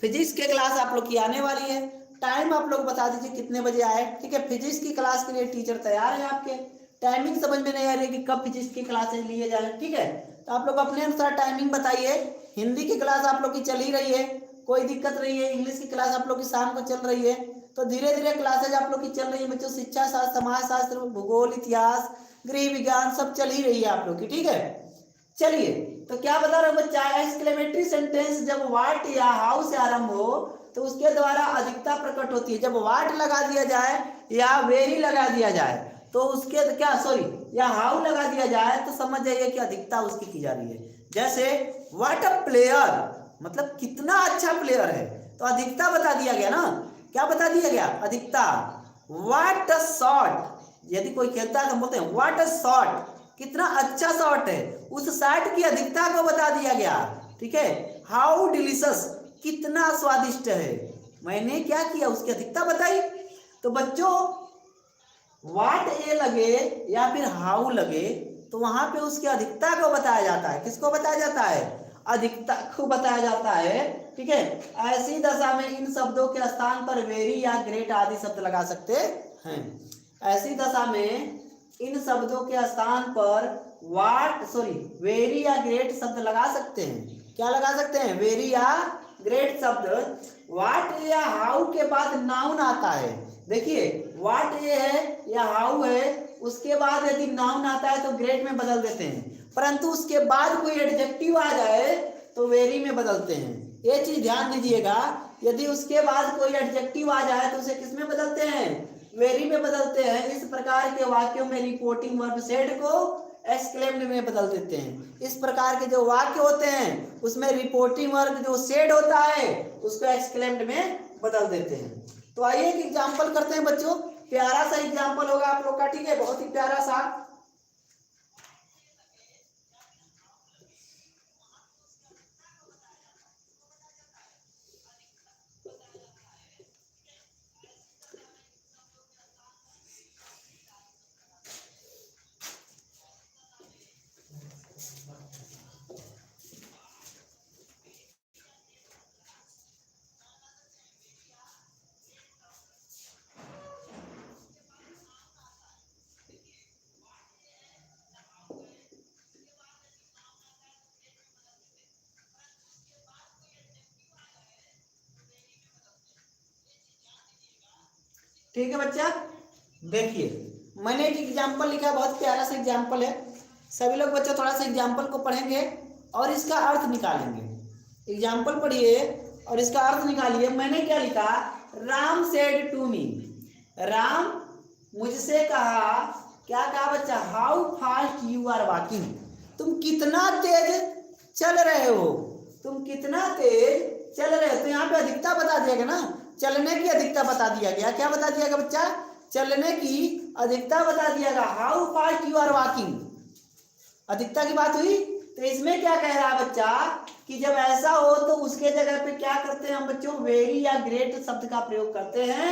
फिजिक्स की क्लास आप लोग की आने वाली है। टाइम आप लोग बता दीजिए कितने बजे आए। ठीक है, फिजिक्स की क्लास के लिए टीचर तैयार है आपके। टाइमिंग समझ में नहीं आ रही कि कब फिजिक्स की क्लासेज लिए जाए। ठीक है, तो आप लोग अपने अनुसार टाइमिंग बताइए। हिंदी की क्लास आप लोग की चल ही रही है, कोई दिक्कत नहीं है। इंग्लिश की क्लास आप लोग की शाम को चल रही है। तो धीरे धीरे क्लासेज आप लोग की चल रही है बच्चों। शिक्षा शास्त्र, समाज शास्त्र, भूगोल, इतिहास, गृह विज्ञान सब चल ही रही है आप लोग की। ठीक है, चलिए तो क्या बता रहा हूं बच्चा, एक्सक्लेमेटरी सेंटेंस जब व्हाट या हाउ से आरंभ हो तो उसके द्वारा अधिकता प्रकट होती है। जब व्हाट लगा दिया जाए या वेरी लगा दिया जाए तो उसके क्या या हाउ लगा दिया जाए तो समझ जाइए कि अधिकता उसकी की जा रही है। जैसे व्हाट अ प्लेयर, मतलब कितना अच्छा प्लेयर है, तो अधिकता बता दिया गया ना। क्या बता दिया गया? अधिकता। व्हाट अ शॉट, यदि कोई खेलता है तो बोलते हैं व्हाट अ शॉट, कितना अच्छा शॉट है, उस शॉट की अधिकता को बता दिया गया। ठीक है, हाउ डिलीशियस, कितना स्वादिष्ट है, मैंने क्या किया, उसकी अधिकता बताई। तो बच्चों व्हाट ए लगे या फिर हाउ लगे तो वहां पे उसकी अधिकता को बताया जाता है। किसको बताया जाता है? अधिकता को बताया जाता है। ठीक है, ऐसी दशा में इन शब्दों के स्थान पर वेरी या ग्रेट आदि शब्द लगा सकते हैं। ऐसी दशा में इन शब्दों के स्थान पर वेरी या ग्रेट शब्द लगा सकते हैं। क्या लगा सकते हैं? वेरी या ग्रेट शब्द। व्हाट या हाउ के बाद नाउन आता है। देखिए व्हाट ये है या हाउ है, उसके बाद यदि नाउन आता है तो ग्रेट में बदल देते हैं, परंतु उसके बाद कोई एडजेक्टिव आ जाए तो वेरी में बदलते हैं। ये चीज ध्यान दीजिएगा, यदि उसके बाद कोई एडजेक्टिव आ जाए तो उसे किस में बदलते हैं? वेरी में बदलते हैं। इस प्रकार के वाक्यों में रिपोर्टिंग वर्ब सेड को एक्सक्लेम्ड में बदल देते हैं। इस प्रकार के जो वाक्य होते हैं उसमें रिपोर्टिंग वर्ब जो सेड होता है उसको एक्सक्लेम्ड में बदल देते हैं। तो आइए एक एग्जाम्पल करते हैं बच्चों, प्यारा सा एग्जाम्पल होगा आप लोग का। ठीक है, बहुत ही प्यारा सा। ठीक है बच्चा, देखिए मैंने एक एग्जाम्पल लिखा, बहुत प्यारा सा एग्जाम्पल है। सभी लोग बच्चा थोड़ा सा एग्जाम्पल को पढ़ेंगे और इसका अर्थ निकालेंगे। एग्जाम्पल पढ़िए और इसका अर्थ निकालिए। मैंने क्या लिखा? Ram said to me, Ram मुझसे कहा। क्या कहा बच्चा? How fast you are walking, तुम कितना तेज चल रहे हो, तुम कितना तेज चल रहे हो। तो यहाँ पे अधिकता बता दिया गया ना, चलने की अधिकता बता दिया गया। क्या बता दिया गया बच्चा? चलने की अधिकता बता दिया गया। How fast you are walking, अधिकता की बात हुई। तो इसमें क्या कह रहा है बच्चा कि जब ऐसा हो तो उसके जगह पे क्या करते हैं हम बच्चों? वेरी या ग्रेट शब्द का प्रयोग करते हैं।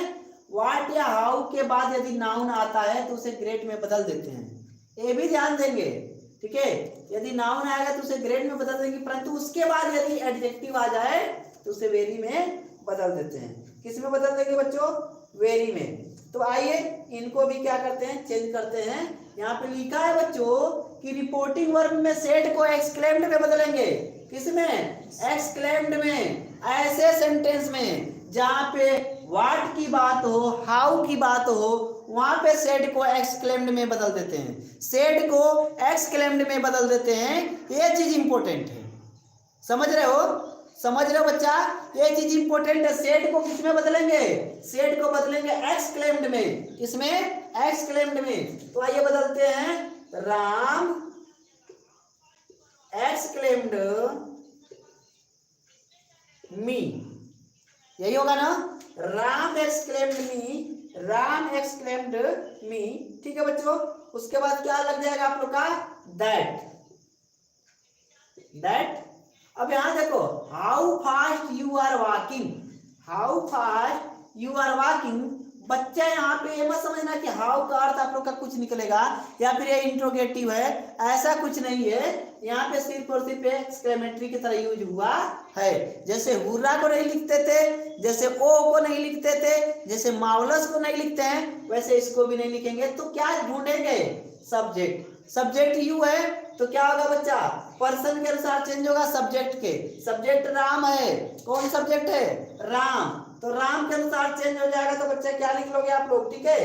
व्हाट या हाउ के बाद यदि नाउन आता है तो उसे ग्रेट में बदल देते हैं। ये भी ध्यान देंगे, ठीक है। यदि नाउन आएगा तो उसे ग्रेड में बदल देंगे, परंतु उसके बाद यदि एडजेक्टिव आ जाए तो उसे वेरी में बदल देते हैं। किस में बदल देंगे बच्चों? वेरी में। तो आइए इनको भी क्या करते हैं, चेंज करते हैं। यहाँ पे लिखा है बच्चों कि रिपोर्टिंग वर्ब में सेड को एक्सक्लेम्ड में बदलेंगे। किसमें? एक्सक्लेम्ड में। ऐसे सेंटेंस में जहां पे व्हाट की बात हो, हाउ की बात हो, वहां पे सेड को एक्सक्लेम्ड में बदल देते हैं। सेड को एक्सक्लेम्ड में बदल देते हैं, ये चीज इंपॉर्टेंट है। समझ रहे हो? समझ रहे हो बच्चा? ये चीज इंपॉर्टेंट है। सेड को किस में बदलेंगे? सेड को बदलेंगे एक्सक्लेम्ड में। किसमें? एक्सक्लेम्ड में। तो आइए बदलते हैं, राम एक्सक्लेम्ड मी, यही होगा ना? राम एक्सक्लेम्ड मी, राम एक्सक्लेम्ड मी, ठीक है बच्चों। उसके बाद क्या लग जाएगा आप लोग का? That, that. अब यहां देखो, how fast you are walking, how fast you are walking. बच्चा यहाँ पे ये मत समझना कि हाउ का अर्थ आप लोग का कुछ निकलेगा या फिर ये इंट्रोगेटिव है, ऐसा कुछ नहीं है। यहाँ पे सिर्फ और सिर्फ एक्सक्लेमेटरी की तरह यूज हुआ है। जैसे हुर्रा को नहीं लिखते थे, जैसे ओ को नहीं लिखते थे, जैसे मावलस को नहीं लिखते हैं, वैसे इसको भी नहीं लिखेंगे। तो क्या ढूंढेंगे? सब्जेक्ट। सब्जेक्ट यू है तो क्या होगा बच्चा? पर्सन के अनुसार चेंज होगा सब्जेक्ट के। सब्जेक्ट राम है, कौन सब्जेक्ट है? राम। तो राम के अनुसार चेंज हो जाएगा। तो बच्चा क्या लिख लोगे आप लोग? ठीक है,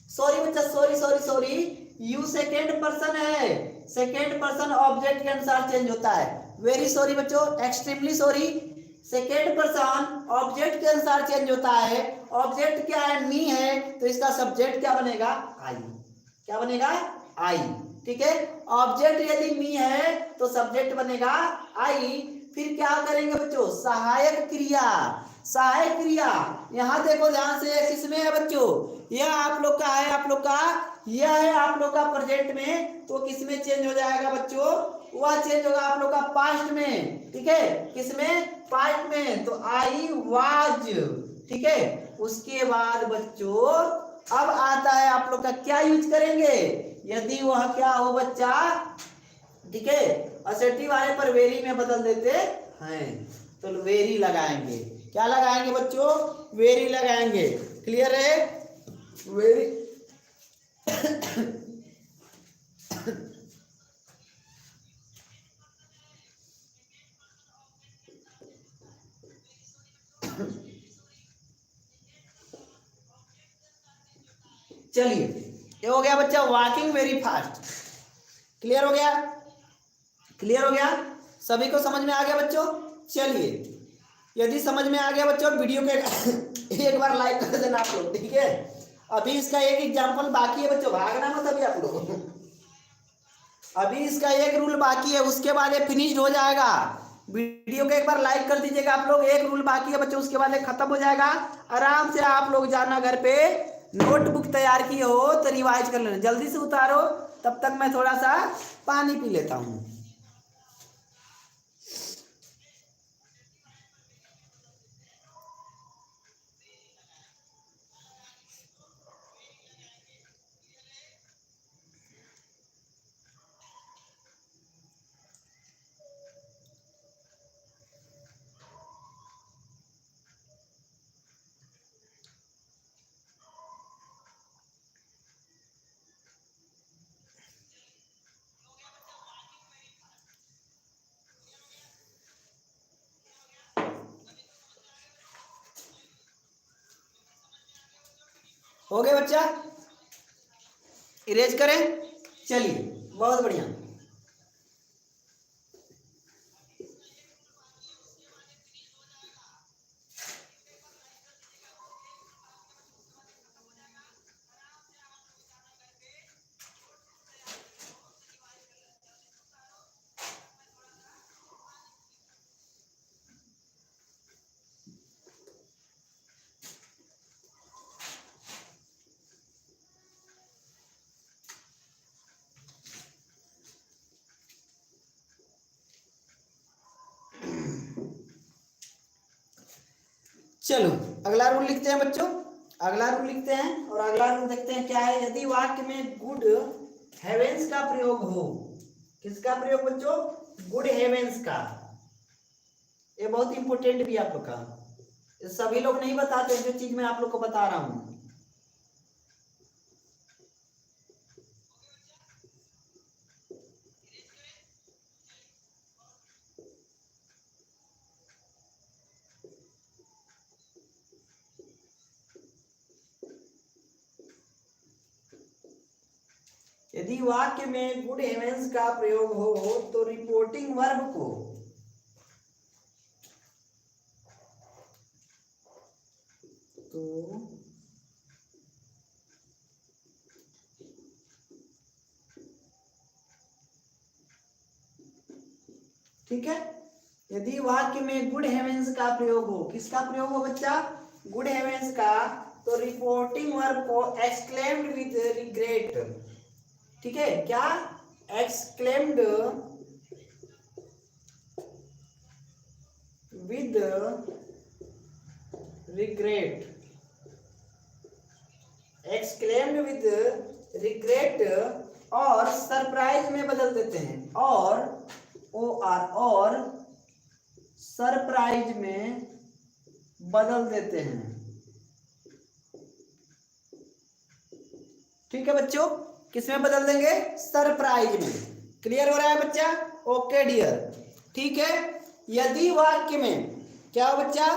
सॉरी बच्चा, sorry sorry sorry, you second person है, सेकेंड पर्सन ऑब्जेक्ट के अनुसार चेंज होता है। वेरी सॉरी बच्चों, extremely sorry, second person object के अनुसार चेंज होता है। ऑब्जेक्ट क्या है? मी है, तो इसका सब्जेक्ट क्या बनेगा? आई। क्या बनेगा? आई, ठीक है। ऑब्जेक्ट यदि मी है तो सब्जेक्ट बनेगा आई। फिर क्या करेंगे बच्चों? सहायक क्रिया। सहायक क्रिया यहां देखो ध्यान से, किसमें है बच्चों? यह आप लोग का है, आप लोग का यह है आप लोग का प्रेजेंट में। तो किसमें चेंज हो जाएगा बच्चों? वह चेंज होगा आप लोग का पास्ट में, ठीक है। किसमें? पास्ट में। तो आई वाज, ठीक है। उसके बाद बच्चों अब आता है आप लोग का क्या यूज करेंगे? यदि वह क्या हो बच्चा, ठीक है, असर्टिव आने पर वेरी में बदल देते हैं, तो वेरी लगाएंगे। क्या लगाएंगे बच्चों? वेरी लगाएंगे। क्लियर है? वेरी चलिए, ये हो गया बच्चा वॉकिंग वेरी फास्ट। क्लियर हो गया? क्लियर हो गया? सभी को समझ में आ गया बच्चों? चलिए, यदि समझ में आ गया बच्चों, वीडियो के एक बार लाइक कर देना आप लोग, ठीक है। अभी इसका एक एग्जांपल बाकी है बच्चों, भागना मत अभी आप लोग। अभी इसका एक रूल बाकी है, उसके बाद ये फिनिश्ड हो जाएगा। वीडियो को एक बार लाइक कर दीजिएगा आप लोग। एक रूल बाकी है बच्चों, उसके बाद ये खत्म हो जाएगा। आराम से आप लोग जाना घर पे, नोटबुक तैयार किए हो तो रिवाइज कर लेना, जल्दी से उतारो। तब तक मैं थोड़ा सा पानी पी लेता हूँ। हो गया बच्चा? इरेज करें? चलिए, बहुत बढ़िया। चलो अगला रूल लिखते हैं बच्चों, अगला रूल लिखते हैं। और अगला रूल देखते हैं क्या है। यदि वाक्य में गुड हेवेंस का प्रयोग हो। किसका प्रयोग बच्चों? गुड हेवेंस का। ये बहुत इंपॉर्टेंट भी आप लोग का, सभी लोग नहीं बताते जो चीज मैं आप लोग को बता रहा हूं। यदि वाक्य में गुड हेवेंस का प्रयोग हो तो रिपोर्टिंग वर्ब को ठीक है। यदि वाक्य में गुड हेवेंस का प्रयोग हो, किसका प्रयोग हो बच्चा? गुड हेवेंस का, तो रिपोर्टिंग वर्ब को एक्सक्लेम्ड विद रिग्रेट। ठीक है, क्या? Exclaimed with regret, exclaimed with regret और सरप्राइज में बदल देते हैं, और सरप्राइज में बदल देते हैं। ठीक है बच्चों, किसमें बदल देंगे? सरप्राइज में। क्लियर हो रहा है बच्चा? Okay dear. ठीक है, यदि वाक्य में क्या हो बच्चा?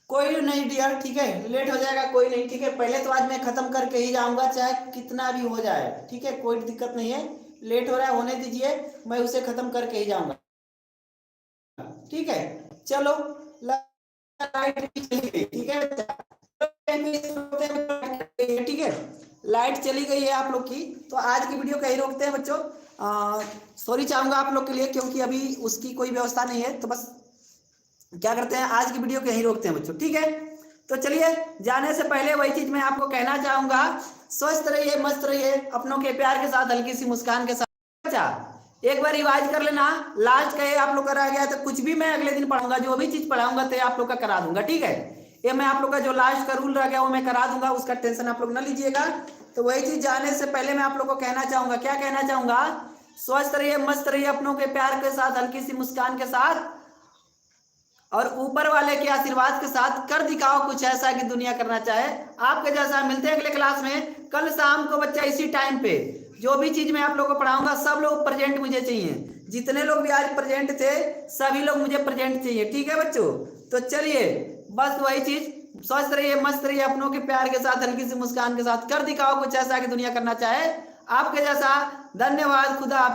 कोई नहीं डियर, ठीक है, लेट हो जाएगा, कोई नहीं, ठीक है। पहले तो आज मैं खत्म करके ही जाऊंगा, चाहे कितना भी हो जाए, ठीक है, कोई दिक्कत नहीं है। लेट हो रहा है, होने दीजिए, मैं उसे खत्म करके ही जाऊंगा। ठीक है, चलो, लाइट चली गई, ठीक है, ठीक है, लाइट चली गई है आप लोग की, तो आज की वीडियो कहीं रोकते हैं बच्चों। सॉरी चाहूंगा आप लोग के लिए, क्योंकि अभी उसकी कोई व्यवस्था नहीं है, तो बस क्या करते हैं, आज की वीडियो को यहीं रोकते हैं बच्चों। ठीक है, तो चलिए, जाने से पहले वही चीज मैं आपको कहना चाहूंगा, स्वस्थ रहिए, मस्त रहिए, अपनों के प्यार के साथ, हल्की सी मुस्कान के साथ। अच्छा, एक बार रिवाइज कर लेना, लास्ट का ये आप लोग का रह गया, तो कुछ भी मैं अगले दिन पढ़ाऊंगा, जो भी चीज पढ़ाऊंगा तो आप लोग का करा दूंगा। ठीक है, ये मैं आप लोग का जो लास्ट का रूल रह गया वो मैं करा दूंगा, उसका टेंशन आप लोग ना लीजिएगा। तो वही चीज जाने से पहले मैं आप लोग को कहना चाहूंगा, क्या कहना चाहूंगा? स्वस्थ रहिए, मस्त रहिए, अपनों के प्यार के साथ, हल्की सी मुस्कान के साथ, और ऊपर वाले के आशीर्वाद के साथ कर दिखाओ कुछ ऐसा कि दुनिया करना चाहे आपके जैसा। मिलते हैं अगले क्लास में कल शाम को बच्चा, इसी टाइम पे। जो भी चीज मैं आप लोगों को पढ़ाऊंगा सब लोग प्रेजेंट मुझे चाहिए, जितने लोग भी आज प्रेजेंट थे सभी लोग मुझे प्रेजेंट चाहिए। ठीक है बच्चों, तो चलिए, बस वही चीज, स्वस्थ रहिए, मस्त रहिए, अपनों के प्यार के साथ, हल्की सी मुस्कान के साथ, कर दिखाओ कुछ ऐसा कि दुनिया करना चाहे आपके जैसा। धन्यवाद, खुदा।